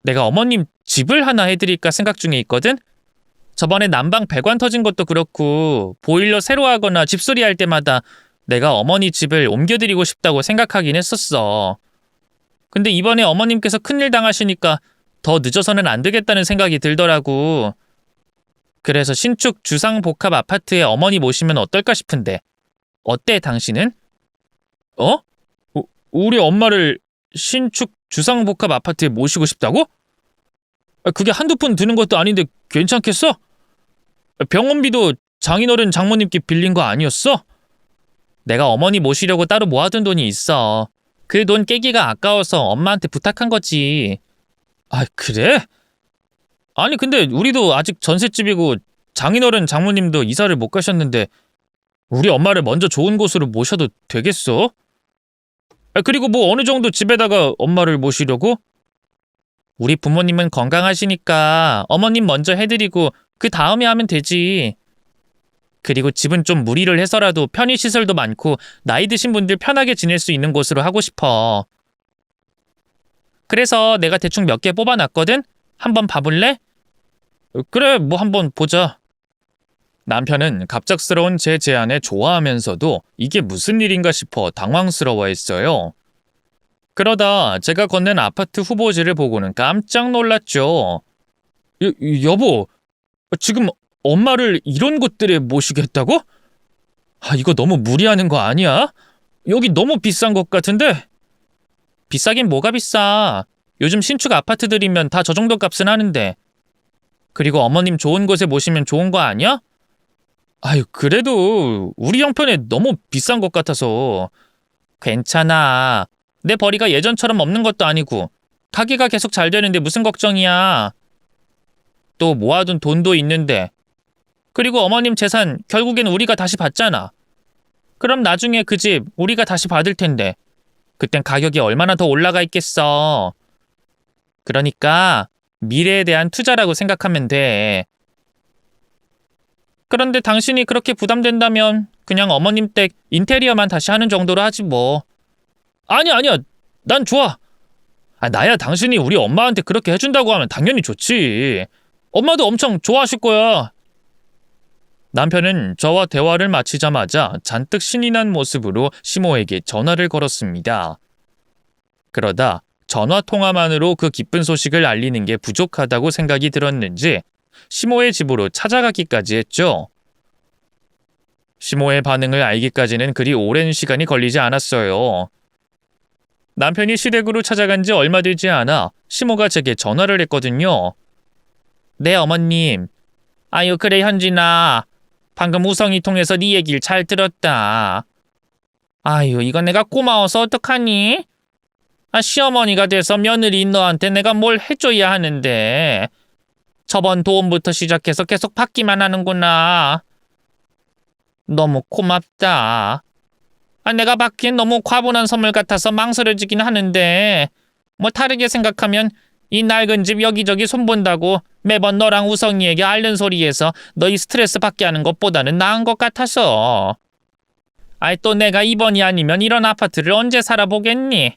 내가 어머님 집을 하나 해드릴까 생각 중에 있거든? 저번에 난방 배관 터진 것도 그렇고 보일러 새로 하거나 집수리 할 때마다 내가 어머니 집을 옮겨드리고 싶다고 생각하긴 했었어. 근데 이번에 어머님께서 큰일 당하시니까 더 늦어서는 안 되겠다는 생각이 들더라고. 그래서 신축 주상복합 아파트에 어머니 모시면 어떨까 싶은데 어때 당신은? 우리 엄마를 신축 주상복합 아파트에 모시고 싶다고? 그게 한두 푼 드는 것도 아닌데 괜찮겠어? 병원비도 장인어른 장모님께 빌린 거 아니었어? 내가 어머니 모시려고 따로 모아둔 돈이 있어. 그 돈 깨기가 아까워서 엄마한테 부탁한 거지. 그래? 아니 근데 우리도 아직 전셋집이고 장인어른 장모님도 이사를 못 가셨는데 우리 엄마를 먼저 좋은 곳으로 모셔도 되겠어? 그리고 뭐 어느 정도 집에다가 엄마를 모시려고? 우리 부모님은 건강하시니까 어머님 먼저 해드리고 그 다음에 하면 되지. 그리고 집은 좀 무리를 해서라도 편의시설도 많고 나이 드신 분들 편하게 지낼 수 있는 곳으로 하고 싶어. 그래서 내가 대충 몇 개 뽑아놨거든? 한번 봐볼래? 그래, 뭐 한번 보자. 남편은 갑작스러운 제 제안에 좋아하면서도 이게 무슨 일인가 싶어 당황스러워했어요. 그러다 제가 건넨 아파트 후보지를 보고는 깜짝 놀랐죠. 여보, 지금 엄마를 이런 곳들에 모시겠다고? 이거 너무 무리하는 거 아니야? 여기 너무 비싼 것 같은데? 비싸긴 뭐가 비싸. 요즘 신축 아파트들이면 다 저 정도 값은 하는데. 그리고 어머님 좋은 곳에 모시면 좋은 거 아니야? 그래도 우리 형편에 너무 비싼 것 같아서. 괜찮아. 내 벌이가 예전처럼 없는 것도 아니고 가게가 계속 잘 되는데 무슨 걱정이야. 또 모아둔 돈도 있는데. 그리고 어머님 재산 결국엔 우리가 다시 받잖아. 그럼 나중에 그 집 우리가 다시 받을 텐데 그땐 가격이 얼마나 더 올라가 있겠어. 그러니까 미래에 대한 투자라고 생각하면 돼. 그런데 당신이 그렇게 부담된다면 그냥 어머님 댁 인테리어만 다시 하는 정도로 하지 뭐. 아니야. 난 좋아. 나야 당신이 우리 엄마한테 그렇게 해준다고 하면 당연히 좋지. 엄마도 엄청 좋아하실 거야. 남편은 저와 대화를 마치자마자 잔뜩 신이 난 모습으로 시모에게 전화를 걸었습니다. 그러다 전화 통화만으로 그 기쁜 소식을 알리는 게 부족하다고 생각이 들었는지 시모의 집으로 찾아가기까지 했죠. 시모의 반응을 알기까지는 그리 오랜 시간이 걸리지 않았어요. 남편이 시댁으로 찾아간 지 얼마 되지 않아 시모가 제게 전화를 했거든요. 네, 어머님. 그래, 현진아. 방금 우성이 통해서 네 얘기를 잘 들었다. 이건 내가 고마워서 어떡하니? 시어머니가 돼서 며느리인 너한테 내가 뭘 해줘야 하는데. 저번 도움부터 시작해서 계속 받기만 하는구나. 너무 고맙다. 내가 받기엔 너무 과분한 선물 같아서 망설여지긴 하는데 뭐 다르게 생각하면 이 낡은 집 여기저기 손본다고 매번 너랑 우성이에게 앓는 소리에서 너희 스트레스 받게 하는 것보다는 나은 것 같아서. 또 내가 이번이 아니면 이런 아파트를 언제 살아보겠니?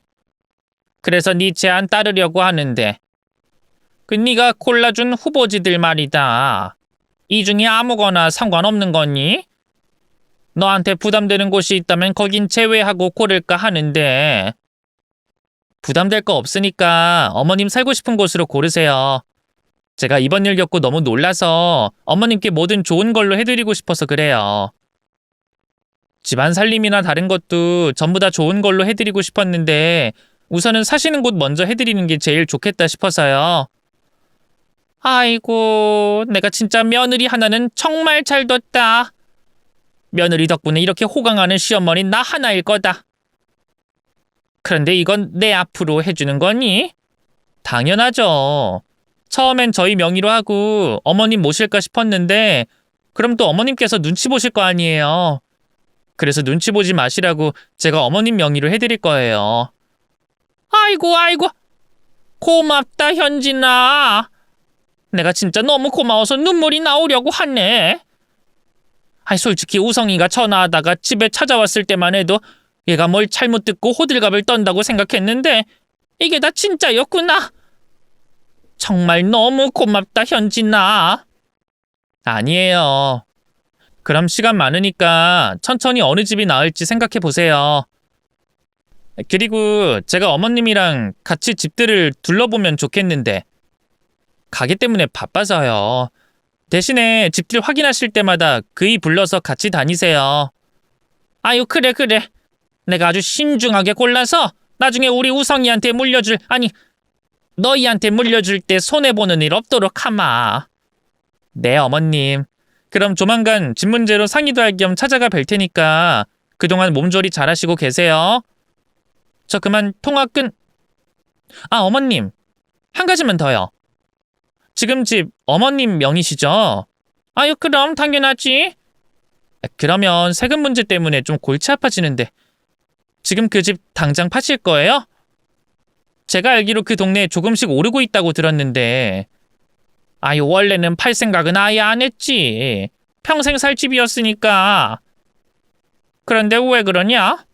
그래서 네 제안 따르려고 하는데 네가 골라준 후보지들 말이다. 이 중에 아무거나 상관없는 거니? 너한테 부담되는 곳이 있다면 거긴 제외하고 고를까 하는데. 부담될 거 없으니까 어머님 살고 싶은 곳으로 고르세요. 제가 이번 일 겪고 너무 놀라서 어머님께 뭐든 좋은 걸로 해드리고 싶어서 그래요. 집안 살림이나 다른 것도 전부 다 좋은 걸로 해드리고 싶었는데 우선은 사시는 곳 먼저 해드리는 게 제일 좋겠다 싶어서요. 아이고, 내가 진짜 며느리 하나는 정말 잘 뒀다. 며느리 덕분에 이렇게 호강하는 시어머니 나 하나일 거다. 그런데 이건 내 앞으로 해주는 거니? 당연하죠. 처음엔 저희 명의로 하고 어머님 모실까 싶었는데 그럼 또 어머님께서 눈치 보실 거 아니에요. 그래서 눈치 보지 마시라고 제가 어머님 명의로 해드릴 거예요. 아이고, 고맙다, 현진아. 내가 진짜 너무 고마워서 눈물이 나오려고 하네. 솔직히 우성이가 전화하다가 집에 찾아왔을 때만 해도 얘가 뭘 잘못 듣고 호들갑을 떤다고 생각했는데 이게 다 진짜였구나. 정말 너무 고맙다, 현진아. 아니에요. 그럼 시간 많으니까 천천히 어느 집이 나을지 생각해 보세요. 그리고 제가 어머님이랑 같이 집들을 둘러보면 좋겠는데 가게 때문에 바빠서요. 대신에 집들 확인하실 때마다 그이 불러서 같이 다니세요. 그래. 내가 아주 신중하게 골라서 나중에 우리 우성이한테 물려줄, 너희한테 물려줄 때 손해보는 일 없도록 하마. 네, 어머님. 그럼 조만간 집 문제로 상의도 할 겸 찾아가 뵐 테니까 그동안 몸조리 잘하시고 계세요. 저 그만 통화 끊... 어머님. 한 가지만 더요. 지금 집 어머님 명의시죠? 그럼 당연하지. 그러면 세금 문제 때문에 좀 골치 아파지는데 지금 그 집 당장 파실 거예요? 제가 알기로 그 동네에 조금씩 오르고 있다고 들었는데 원래는 팔 생각은 아예 안 했지. 평생 살 집이었으니까. 그런데 왜 그러냐?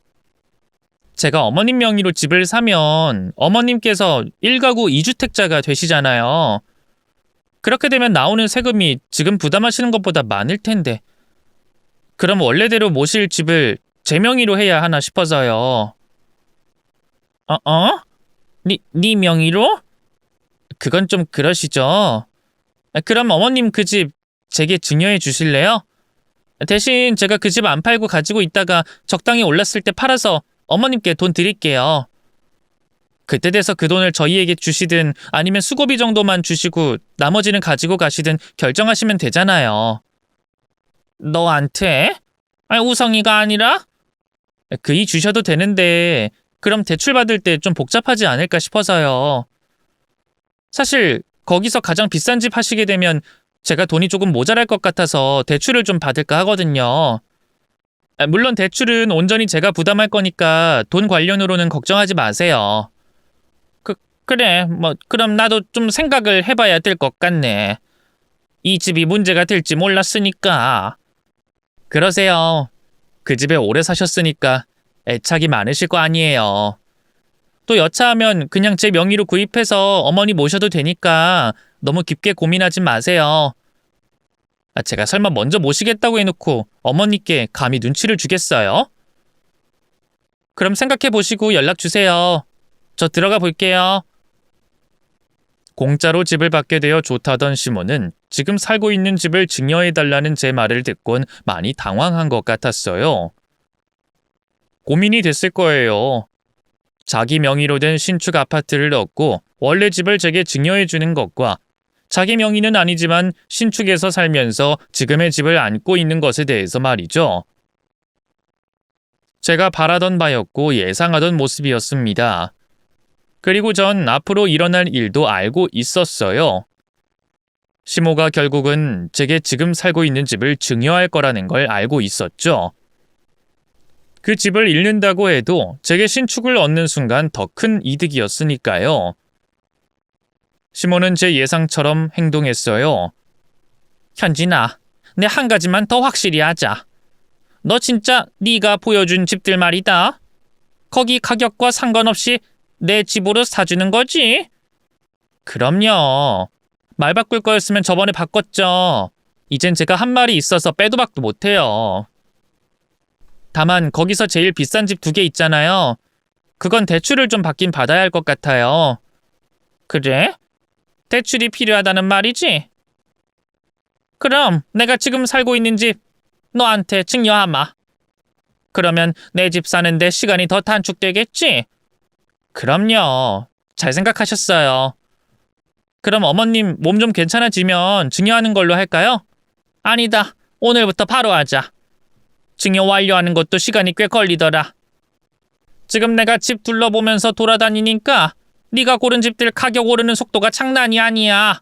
제가 어머님 명의로 집을 사면 어머님께서 1가구 2주택자가 되시잖아요. 그렇게 되면 나오는 세금이 지금 부담하시는 것보다 많을 텐데 그럼 원래대로 모실 집을 제 명의로 해야 하나 싶어서요. 네 명의로? 그건 좀 그러시죠. 그럼 어머님 그 집 제게 증여해 주실래요? 대신 제가 그 집 안 팔고 가지고 있다가 적당히 올랐을 때 팔아서 어머님께 돈 드릴게요. 그때 돼서 그 돈을 저희에게 주시든 아니면 수고비 정도만 주시고 나머지는 가지고 가시든 결정하시면 되잖아요. 너한테? 아니, 우성이가 아니라? 그이 주셔도 되는데 그럼 대출 받을 때 좀 복잡하지 않을까 싶어서요. 사실 거기서 가장 비싼 집 하시게 되면 제가 돈이 조금 모자랄 것 같아서 대출을 좀 받을까 하거든요. 물론 대출은 온전히 제가 부담할 거니까 돈 관련으로는 걱정하지 마세요. 그래, 그럼 나도 좀 생각을 해봐야 될 것 같네. 이 집이 문제가 될지 몰랐으니까. 그러세요. 그 집에 오래 사셨으니까 애착이 많으실 거 아니에요. 또 여차하면 그냥 제 명의로 구입해서 어머니 모셔도 되니까 너무 깊게 고민하지 마세요. 제가 설마 먼저 모시겠다고 해놓고 어머니께 감히 눈치를 주겠어요? 그럼 생각해보시고 연락 주세요. 저 들어가 볼게요. 공짜로 집을 받게 되어 좋다던 시몬은 지금 살고 있는 집을 증여해달라는 제 말을 듣곤 많이 당황한 것 같았어요. 고민이 됐을 거예요. 자기 명의로 된 신축 아파트를 얻고 원래 집을 제게 증여해주는 것과 자기 명의는 아니지만 신축에서 살면서 지금의 집을 안고 있는 것에 대해서 말이죠. 제가 바라던 바였고 예상하던 모습이었습니다. 그리고 전 앞으로 일어날 일도 알고 있었어요. 시모가 결국은 제게 지금 살고 있는 집을 증여할 거라는 걸 알고 있었죠. 그 집을 잃는다고 해도 제게 신축을 얻는 순간 더 큰 이득이었으니까요. 시모는 제 예상처럼 행동했어요. 현진아, 내 한 가지만 더 확실히 하자. 너 진짜 네가 보여준 집들 말이다. 거기 가격과 상관없이 내 집으로 사주는 거지? 그럼요. 말 바꿀 거였으면 저번에 바꿨죠. 이젠 제가 한 말이 있어서 빼도 박도 못해요. 다만 거기서 제일 비싼 집 2개 있잖아요. 그건 대출을 좀 받긴 받아야 할 것 같아요. 그래? 대출이 필요하다는 말이지? 그럼 내가 지금 살고 있는 집 너한테 증여하마. 그러면 내 집 사는데 시간이 더 단축되겠지? 그럼요. 잘 생각하셨어요. 그럼 어머님 몸 좀 괜찮아지면 증여하는 걸로 할까요? 아니다. 오늘부터 바로 하자. 증여 완료하는 것도 시간이 꽤 걸리더라. 지금 내가 집 둘러보면서 돌아다니니까 네가 고른 집들 가격 오르는 속도가 장난이 아니야.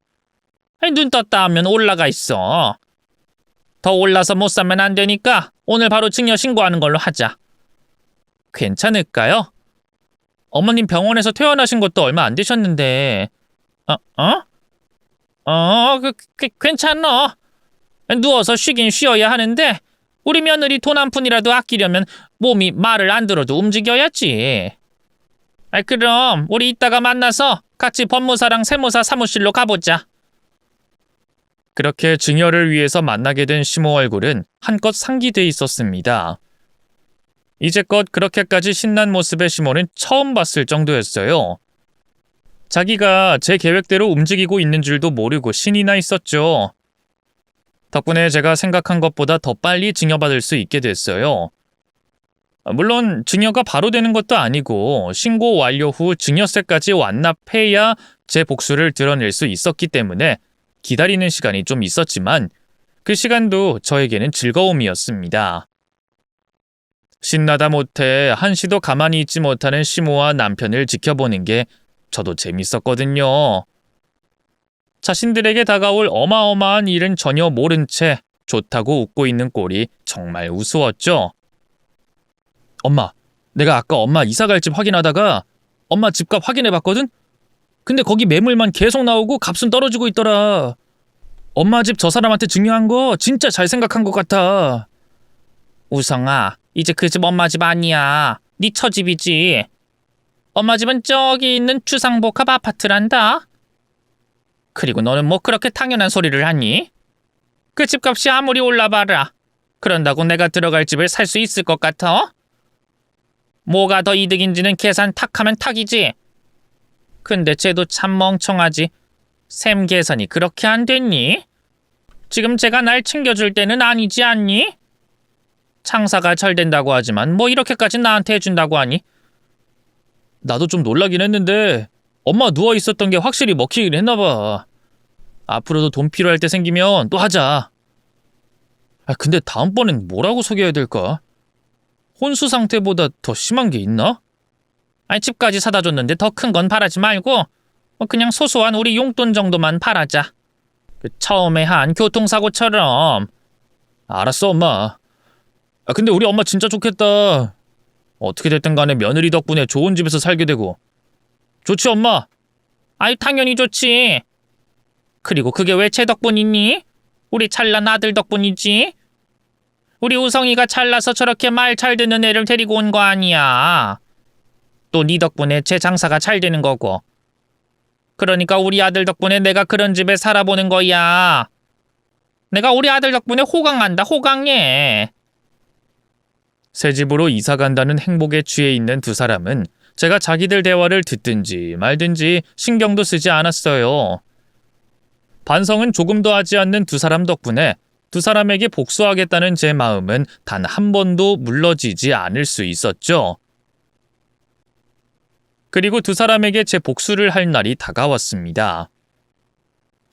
눈 떴다 하면 올라가 있어. 더 올라서 못 사면 안 되니까 오늘 바로 증여 신고하는 걸로 하자. 괜찮을까요? 어머님 병원에서 퇴원하신 것도 얼마 안 되셨는데. 괜찮어. 누워서 쉬긴 쉬어야 하는데 우리 며느리 돈 한 푼이라도 아끼려면 몸이 말을 안 들어도 움직여야지. 그럼 우리 이따가 만나서 같이 법무사랑 세무사 사무실로 가보자. 그렇게 증여를 위해서 만나게 된 시모 얼굴은 한껏 상기돼 있었습니다. 이제껏 그렇게까지 신난 모습의 시모는 처음 봤을 정도였어요. 자기가 제 계획대로 움직이고 있는 줄도 모르고 신이 나 있었죠. 덕분에 제가 생각한 것보다 더 빨리 증여받을 수 있게 됐어요. 물론 증여가 바로 되는 것도 아니고 신고 완료 후 증여세까지 완납해야 제 복수를 드러낼 수 있었기 때문에 기다리는 시간이 좀 있었지만 그 시간도 저에게는 즐거움이었습니다. 신나다 못해 한시도 가만히 있지 못하는 시모와 남편을 지켜보는 게 저도 재밌었거든요. 자신들에게 다가올 어마어마한 일은 전혀 모른 채 좋다고 웃고 있는 꼴이 정말 우스웠죠. 엄마, 내가 아까 엄마 이사갈 집 확인하다가 엄마 집값 확인해봤거든? 근데 거기 매물만 계속 나오고 값은 떨어지고 있더라. 엄마 집 저 사람한테 증여한 거 진짜 잘 생각한 것 같아. 우성아, 이제 그 집 엄마 집 아니야. 네 처집이지. 엄마 집은 저기 있는 주상복합 아파트란다. 그리고 너는 뭐 그렇게 당연한 소리를 하니? 그 집값이 아무리 올라봐라. 그런다고 내가 들어갈 집을 살 수 있을 것 같아? 뭐가 더 이득인지는 계산 탁하면 탁이지. 근데 쟤도 참 멍청하지. 셈 계산이 그렇게 안 됐니? 지금 제가 날 챙겨줄 때는 아니지 않니? 장사가 잘 된다고 하지만 뭐 이렇게까지 나한테 해준다고 하니? 나도 좀 놀라긴 했는데 엄마 누워 있었던 게 확실히 먹히긴 했나 봐. 앞으로도 돈 필요할 때 생기면 또 하자. 근데 다음번엔 뭐라고 속여야 될까? 혼수 상태보다 더 심한 게 있나? 집까지 사다 줬는데 더 큰 건 바라지 말고 그냥 소소한 우리 용돈 정도만 바라자. 처음에 한 교통사고처럼. 알았어, 엄마. 근데 우리 엄마 진짜 좋겠다. 어떻게 됐든 간에 며느리 덕분에 좋은 집에서 살게 되고. 좋지, 엄마? 당연히 좋지. 그리고 그게 왜 제 덕분이니? 우리 찰난 아들 덕분이지. 우리 우성이가 잘나서 저렇게 말 잘 듣는 애를 데리고 온 거 아니야. 또 네 덕분에 제 장사가 잘 되는 거고. 그러니까 우리 아들 덕분에 내가 그런 집에 살아보는 거야. 내가 우리 아들 덕분에 호강한다, 호강해. 새 집으로 이사 간다는 행복에 취해 있는 두 사람은 제가 자기들 대화를 듣든지 말든지 신경도 쓰지 않았어요. 반성은 조금도 하지 않는 두 사람 덕분에 두 사람에게 복수하겠다는 제 마음은 단 한 번도 물러지지 않을 수 있었죠. 그리고 두 사람에게 제 복수를 할 날이 다가왔습니다.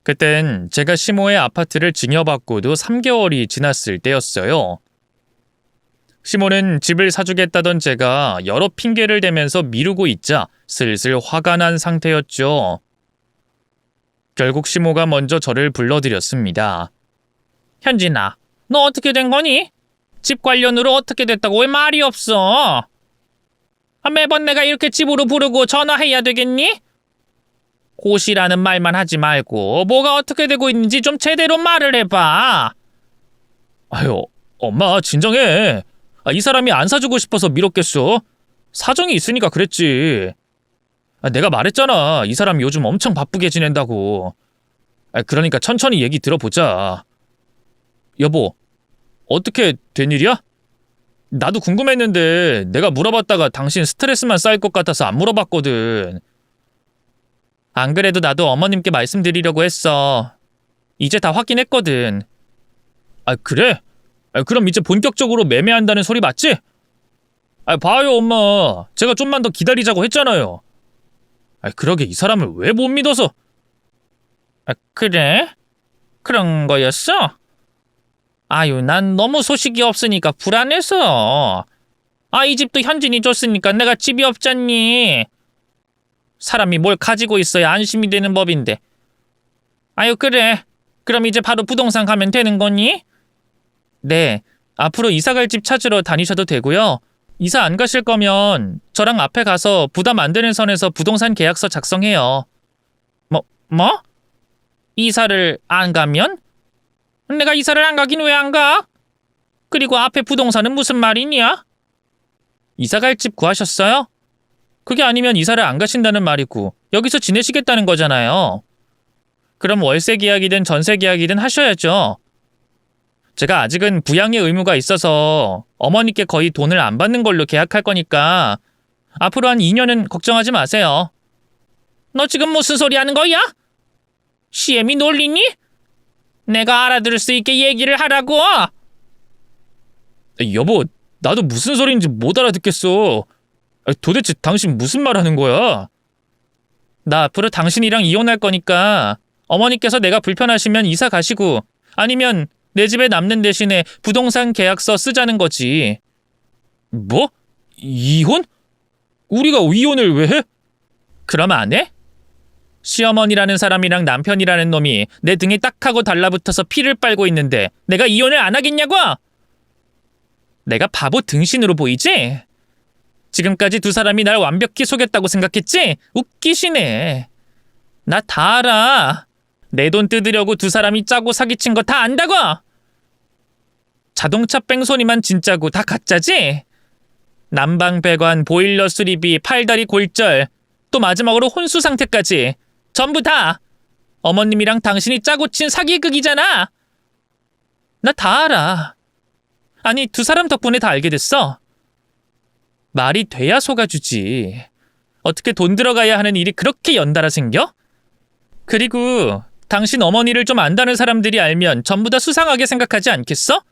그땐 제가 시모의 아파트를 증여받고도 3개월이 지났을 때였어요. 시모는 집을 사주겠다던 제가 여러 핑계를 대면서 미루고 있자 슬슬 화가 난 상태였죠. 결국 시모가 먼저 저를 불러들였습니다. 현진아, 너 어떻게 된 거니? 집 관련으로 어떻게 됐다고 왜 말이 없어? 매번 내가 이렇게 집으로 부르고 전화해야 되겠니? 고시라는 말만 하지 말고 뭐가 어떻게 되고 있는지 좀 제대로 말을 해봐. 아유, 엄마 진정해. 이 사람이 안 사주고 싶어서 미뤘겠어? 사정이 있으니까 그랬지. 내가 말했잖아. 이 사람이 요즘 엄청 바쁘게 지낸다고. 그러니까 천천히 얘기 들어보자. 여보, 어떻게 된 일이야? 나도 궁금했는데 내가 물어봤다가 당신 스트레스만 쌓일 것 같아서 안 물어봤거든. 안 그래도 나도 어머님께 말씀드리려고 했어. 이제 다 확인했거든. 그래? 그럼 이제 본격적으로 매매한다는 소리 맞지? 봐요, 엄마. 제가 좀만 더 기다리자고 했잖아요. 그러게 이 사람을 왜 못 믿어서. 그래? 그런 거였어? 난 너무 소식이 없으니까 불안해서. 이 집도 현진이 줬으니까 내가 집이 없잖니. 사람이 뭘 가지고 있어야 안심이 되는 법인데. 그래. 그럼 이제 바로 부동산 가면 되는 거니? 네. 앞으로 이사갈 집 찾으러 다니셔도 되고요. 이사 안 가실 거면 저랑 앞에 가서 부담 안 되는 선에서 부동산 계약서 작성해요. 뭐? 이사를 안 가면? 내가 이사를 안 가긴 왜 안 가? 그리고 앞에 부동산은 무슨 말이냐? 이사 갈 집 구하셨어요? 그게 아니면 이사를 안 가신다는 말이고 여기서 지내시겠다는 거잖아요. 그럼 월세 계약이든 전세 계약이든 하셔야죠. 제가 아직은 부양의 의무가 있어서 어머니께 거의 돈을 안 받는 걸로 계약할 거니까 앞으로 한 2년은 걱정하지 마세요. 너 지금 무슨 소리 하는 거야? 시엠이 놀리니? 내가 알아들을 수 있게 얘기를 하라고! 여보, 나도 무슨 소리인지 못 알아듣겠어. 도대체 당신 무슨 말 하는 거야? 나 앞으로 당신이랑 이혼할 거니까 어머니께서 내가 불편하시면 이사 가시고 아니면 내 집에 남는 대신에 부동산 계약서 쓰자는 거지. 뭐? 이혼? 우리가 이혼을 왜 해? 그럼 안 해? 시어머니라는 사람이랑 남편이라는 놈이 내 등에 딱 하고 달라붙어서 피를 빨고 있는데 내가 이혼을 안 하겠냐고? 내가 바보 등신으로 보이지? 지금까지 두 사람이 날 완벽히 속였다고 생각했지? 웃기시네. 나 다 알아. 내 돈 뜯으려고 두 사람이 짜고 사기친 거 다 안다고! 자동차 뺑소니만 진짜고 다 가짜지? 난방배관, 보일러 수리비, 팔다리 골절, 또 마지막으로 혼수 상태까지 전부 다 어머님이랑 당신이 짜고 친 사기극이잖아. 나 다 알아. 아니, 두 사람 덕분에 다 알게 됐어. 말이 돼야 속아주지. 어떻게 돈 들어가야 하는 일이 그렇게 연달아 생겨? 그리고 당신 어머니를 좀 안다는 사람들이 알면 전부 다 수상하게 생각하지 않겠어?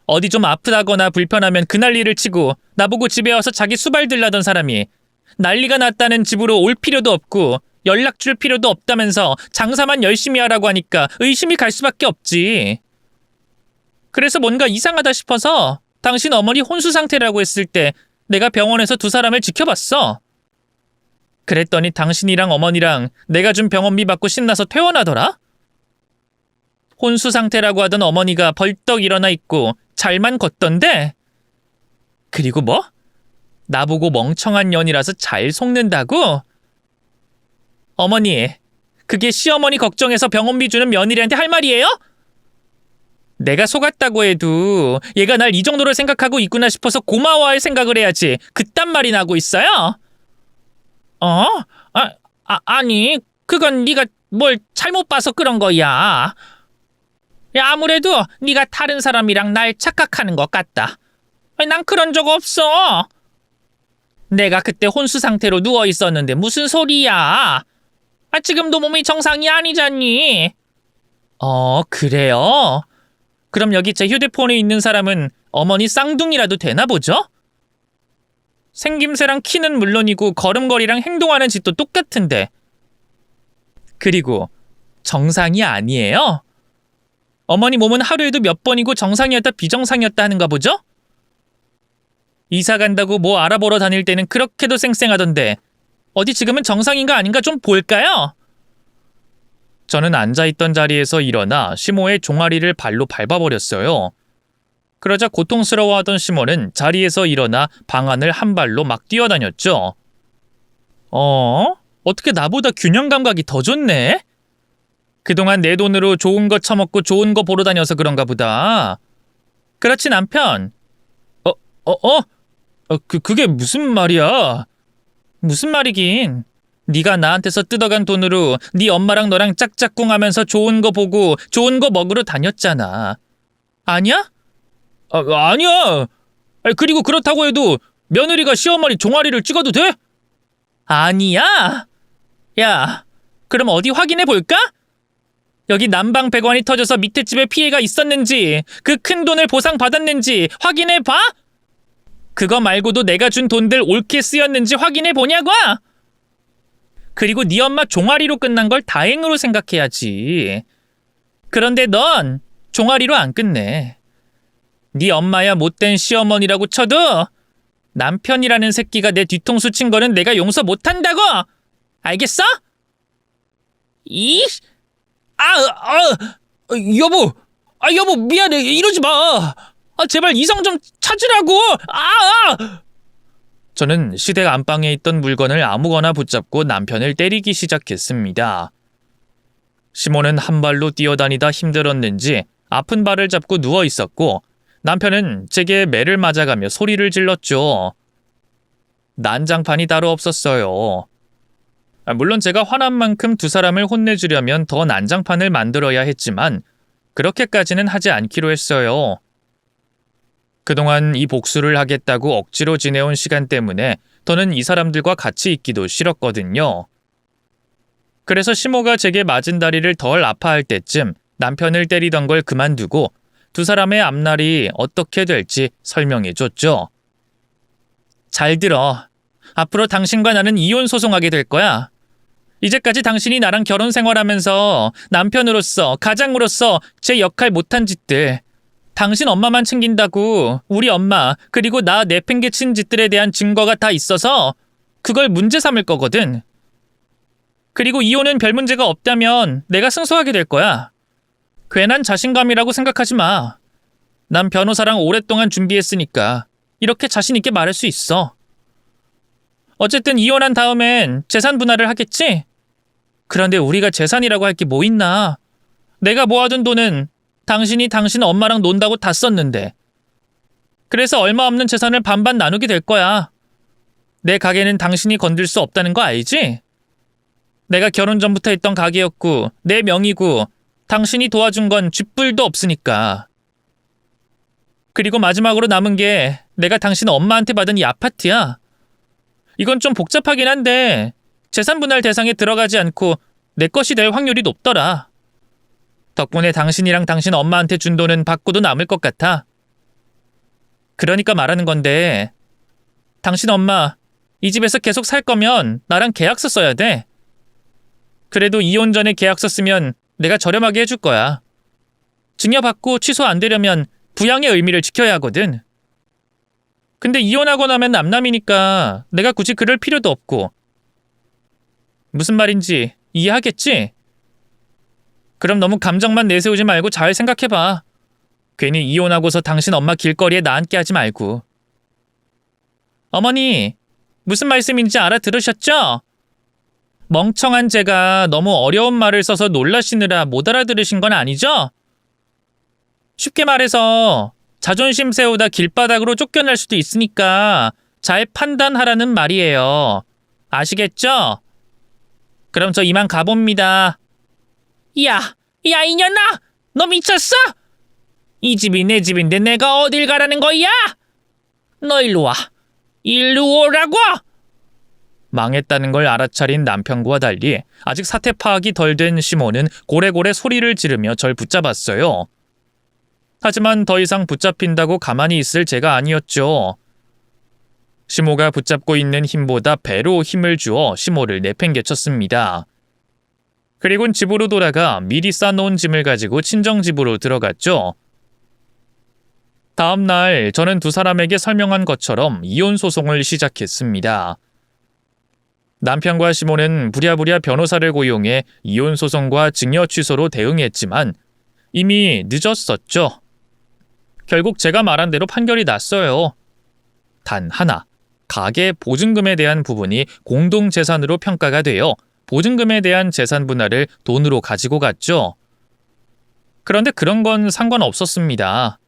어디 좀 아프다거나 불편하면 그 난리를 치고 나보고 집에 와서 자기 수발 들라던 사람이 난리가 났다는 집으로 올 필요도 없고 연락 줄 필요도 없다면서 장사만 열심히 하라고 하니까 의심이 갈 수밖에 없지. 그래서 뭔가 이상하다 싶어서 당신 어머니 혼수 상태라고 했을 때 내가 병원에서 두 사람을 지켜봤어. 그랬더니 당신이랑 어머니랑 내가 준 병원비 받고 신나서 퇴원하더라? 혼수 상태라고 하던 어머니가 벌떡 일어나 있고 잘만 걷던데? 그리고 뭐? 나보고 멍청한 년이라서 잘 속는다고? 어머니, 그게 시어머니 걱정해서 병원비 주는 며느리한테 할 말이에요? 내가 속았다고 해도 얘가 날 이 정도로 생각하고 있구나 싶어서 고마워할 생각을 해야지 그딴 말이 나고 있어요? 아니, 그건 네가 뭘 잘못 봐서 그런 거야. 야, 아무래도 네가 다른 사람이랑 날 착각하는 것 같다. 난 그런 적 없어. 내가 그때 혼수 상태로 누워 있었는데 무슨 소리야? 지금도 몸이 정상이 아니잖니. 그래요? 그럼 여기 제 휴대폰에 있는 사람은 어머니 쌍둥이라도 되나 보죠? 생김새랑 키는 물론이고 걸음걸이랑 행동하는 짓도 똑같은데. 그리고 정상이 아니에요? 어머니 몸은 하루에도 몇 번이고 정상이었다 비정상이었다 하는가 보죠? 이사 간다고 뭐 알아보러 다닐 때는 그렇게도 쌩쌩하던데 어디 지금은 정상인가 아닌가 좀 볼까요? 저는 앉아있던 자리에서 일어나 시모의 종아리를 발로 밟아버렸어요. 그러자 고통스러워하던 시모는 자리에서 일어나 방 안을 한 발로 막 뛰어다녔죠. 어떻게 나보다 균형 감각이 더 좋네? 그동안 내 돈으로 좋은 거 처먹고 좋은 거 보러 다녀서 그런가 보다. 그렇지 남편. 그게 무슨 말이야? 무슨 말이긴. 네가 나한테서 뜯어간 돈으로 네 엄마랑 너랑 짝짝꿍하면서 좋은 거 보고 좋은 거 먹으러 다녔잖아. 아니야? 아니야. 그리고 그렇다고 해도 며느리가 시어머니 종아리를 찍어도 돼? 아니야. 야, 그럼 어디 확인해 볼까? 여기 난방 배관이 터져서 밑에 집에 피해가 있었는지 그 큰 돈을 보상받았는지 확인해 봐? 그거 말고도 내가 준 돈들 옳게 쓰였는지 확인해 보냐고? 그리고 네 엄마 종아리로 끝난 걸 다행으로 생각해야지. 그런데 넌 종아리로 안 끝내. 네 엄마야 못된 시어머니라고 쳐도 남편이라는 새끼가 내 뒤통수 친 거는 내가 용서 못한다고! 알겠어? 여보 미안해 이러지 마. 제발 이성 좀 찾으라고. 저는 시댁 안방에 있던 물건을 아무거나 붙잡고 남편을 때리기 시작했습니다. 시모는 한 발로 뛰어다니다 힘들었는지 아픈 발을 잡고 누워 있었고 남편은 제게 매를 맞아가며 소리를 질렀죠. 난장판이 따로 없었어요. 물론 제가 화난 만큼 두 사람을 혼내주려면 더 난장판을 만들어야 했지만 그렇게까지는 하지 않기로 했어요. 그동안 이 복수를 하겠다고 억지로 지내온 시간 때문에 더는 이 사람들과 같이 있기도 싫었거든요. 그래서 시모가 제게 맞은 다리를 덜 아파할 때쯤 남편을 때리던 걸 그만두고 두 사람의 앞날이 어떻게 될지 설명해줬죠. 잘 들어. 앞으로 당신과 나는 이혼 소송하게 될 거야. 이제까지 당신이 나랑 결혼 생활하면서 남편으로서 가장으로서 제 역할 못한 짓들, 당신 엄마만 챙긴다고 우리 엄마 그리고 나 내팽개친 짓들에 대한 증거가 다 있어서 그걸 문제 삼을 거거든. 그리고 이혼은 별 문제가 없다면 내가 승소하게 될 거야. 괜한 자신감이라고 생각하지 마. 난 변호사랑 오랫동안 준비했으니까 이렇게 자신 있게 말할 수 있어. 어쨌든 이혼한 다음엔 재산 분할을 하겠지? 그런데 우리가 재산이라고 할 게 뭐 있나? 내가 모아둔 돈은 당신이 당신 엄마랑 논다고 다 썼는데. 그래서 얼마 없는 재산을 반반 나누게 될 거야. 내 가게는 당신이 건들 수 없다는 거 알지? 내가 결혼 전부터 했던 가게였고 내 명의고 당신이 도와준 건 쥐뿔도 없으니까. 그리고 마지막으로 남은 게 내가 당신 엄마한테 받은 이 아파트야. 이건 좀 복잡하긴 한데 재산 분할 대상에 들어가지 않고 내 것이 될 확률이 높더라. 덕분에 당신이랑 당신 엄마한테 준 돈은 받고도 남을 것 같아. 그러니까 말하는 건데, 당신 엄마 이 집에서 계속 살 거면 나랑 계약서 써야 돼. 그래도 이혼 전에 계약서 쓰면 내가 저렴하게 해줄 거야. 증여받고 취소 안 되려면 부양의 의미를 지켜야 하거든. 근데 이혼하고 나면 남남이니까 내가 굳이 그럴 필요도 없고. 무슨 말인지 이해하겠지? 그럼 너무 감정만 내세우지 말고 잘 생각해봐. 괜히 이혼하고서 당신 엄마 길거리에 나 앉게 하지 말고. 어머니, 무슨 말씀인지 알아들으셨죠? 멍청한 제가 너무 어려운 말을 써서 놀라시느라 못 알아들으신 건 아니죠? 쉽게 말해서 자존심 세우다 길바닥으로 쫓겨날 수도 있으니까 잘 판단하라는 말이에요. 아시겠죠? 그럼 저 이만 가봅니다. 야 이년아! 너 미쳤어? 이 집이 내 집인데 내가 어딜 가라는 거야? 너 일로 와. 일로 오라고! 망했다는 걸 알아차린 남편과 달리 아직 사태 파악이 덜 된 시모는 고래고래 소리를 지르며 절 붙잡았어요. 하지만 더 이상 붙잡힌다고 가만히 있을 제가 아니었죠. 시모가 붙잡고 있는 힘보다 배로 힘을 주어 시모를 내팽개쳤습니다. 그리곤 집으로 돌아가 미리 싸놓은 짐을 가지고 친정집으로 들어갔죠. 다음 날 저는 두 사람에게 설명한 것처럼 이혼 소송을 시작했습니다. 남편과 시모는 부랴부랴 변호사를 고용해 이혼 소송과 증여 취소로 대응했지만 이미 늦었었죠. 결국 제가 말한 대로 판결이 났어요. 단 하나, 가계 보증금에 대한 부분이 공동재산으로 평가가 되어 보증금에 대한 재산 분할을 돈으로 가지고 갔죠. 그런데 그런 건 상관없었습니다.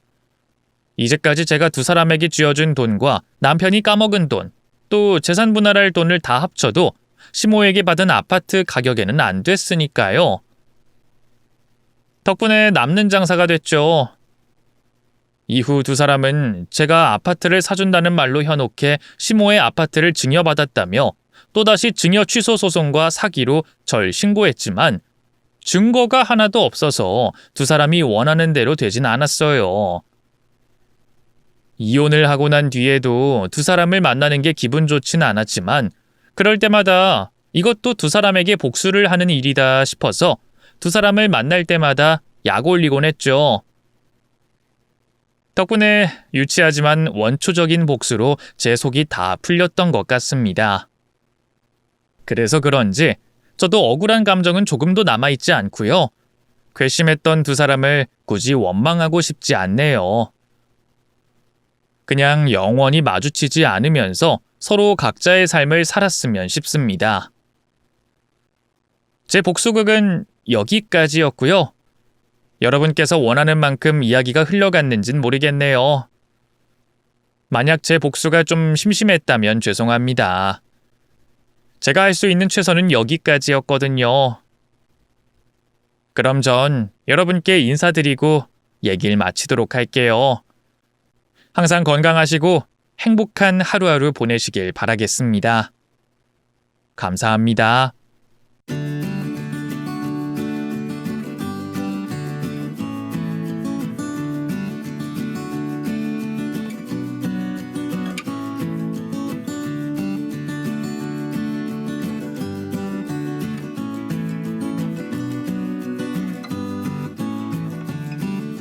이제까지 제가 두 사람에게 쥐어준 돈과 남편이 까먹은 돈, 또 재산 분할할 돈을 다 합쳐도 시모에게 받은 아파트 가격에는 안 됐으니까요. 덕분에 남는 장사가 됐죠. 이후 두 사람은 제가 아파트를 사준다는 말로 현혹해 시모의 아파트를 증여받았다며 또다시 증여 취소 소송과 사기로 절 신고했지만 증거가 하나도 없어서 두 사람이 원하는 대로 되진 않았어요. 이혼을 하고 난 뒤에도 두 사람을 만나는 게 기분 좋진 않았지만 그럴 때마다 이것도 두 사람에게 복수를 하는 일이다 싶어서 두 사람을 만날 때마다 약 올리곤 했죠. 덕분에 유치하지만 원초적인 복수로 제 속이 다 풀렸던 것 같습니다. 그래서 그런지 저도 억울한 감정은 조금도 남아있지 않고요. 괘씸했던 두 사람을 굳이 원망하고 싶지 않네요. 그냥 영원히 마주치지 않으면서 서로 각자의 삶을 살았으면 싶습니다. 제 복수극은 여기까지였고요. 여러분께서 원하는 만큼 이야기가 흘러갔는진 모르겠네요. 만약 제 복수가 좀 심심했다면 죄송합니다. 제가 할 수 있는 최선은 여기까지였거든요. 그럼 전 여러분께 인사드리고 얘기를 마치도록 할게요. 항상 건강하시고 행복한 하루하루 보내시길 바라겠습니다. 감사합니다.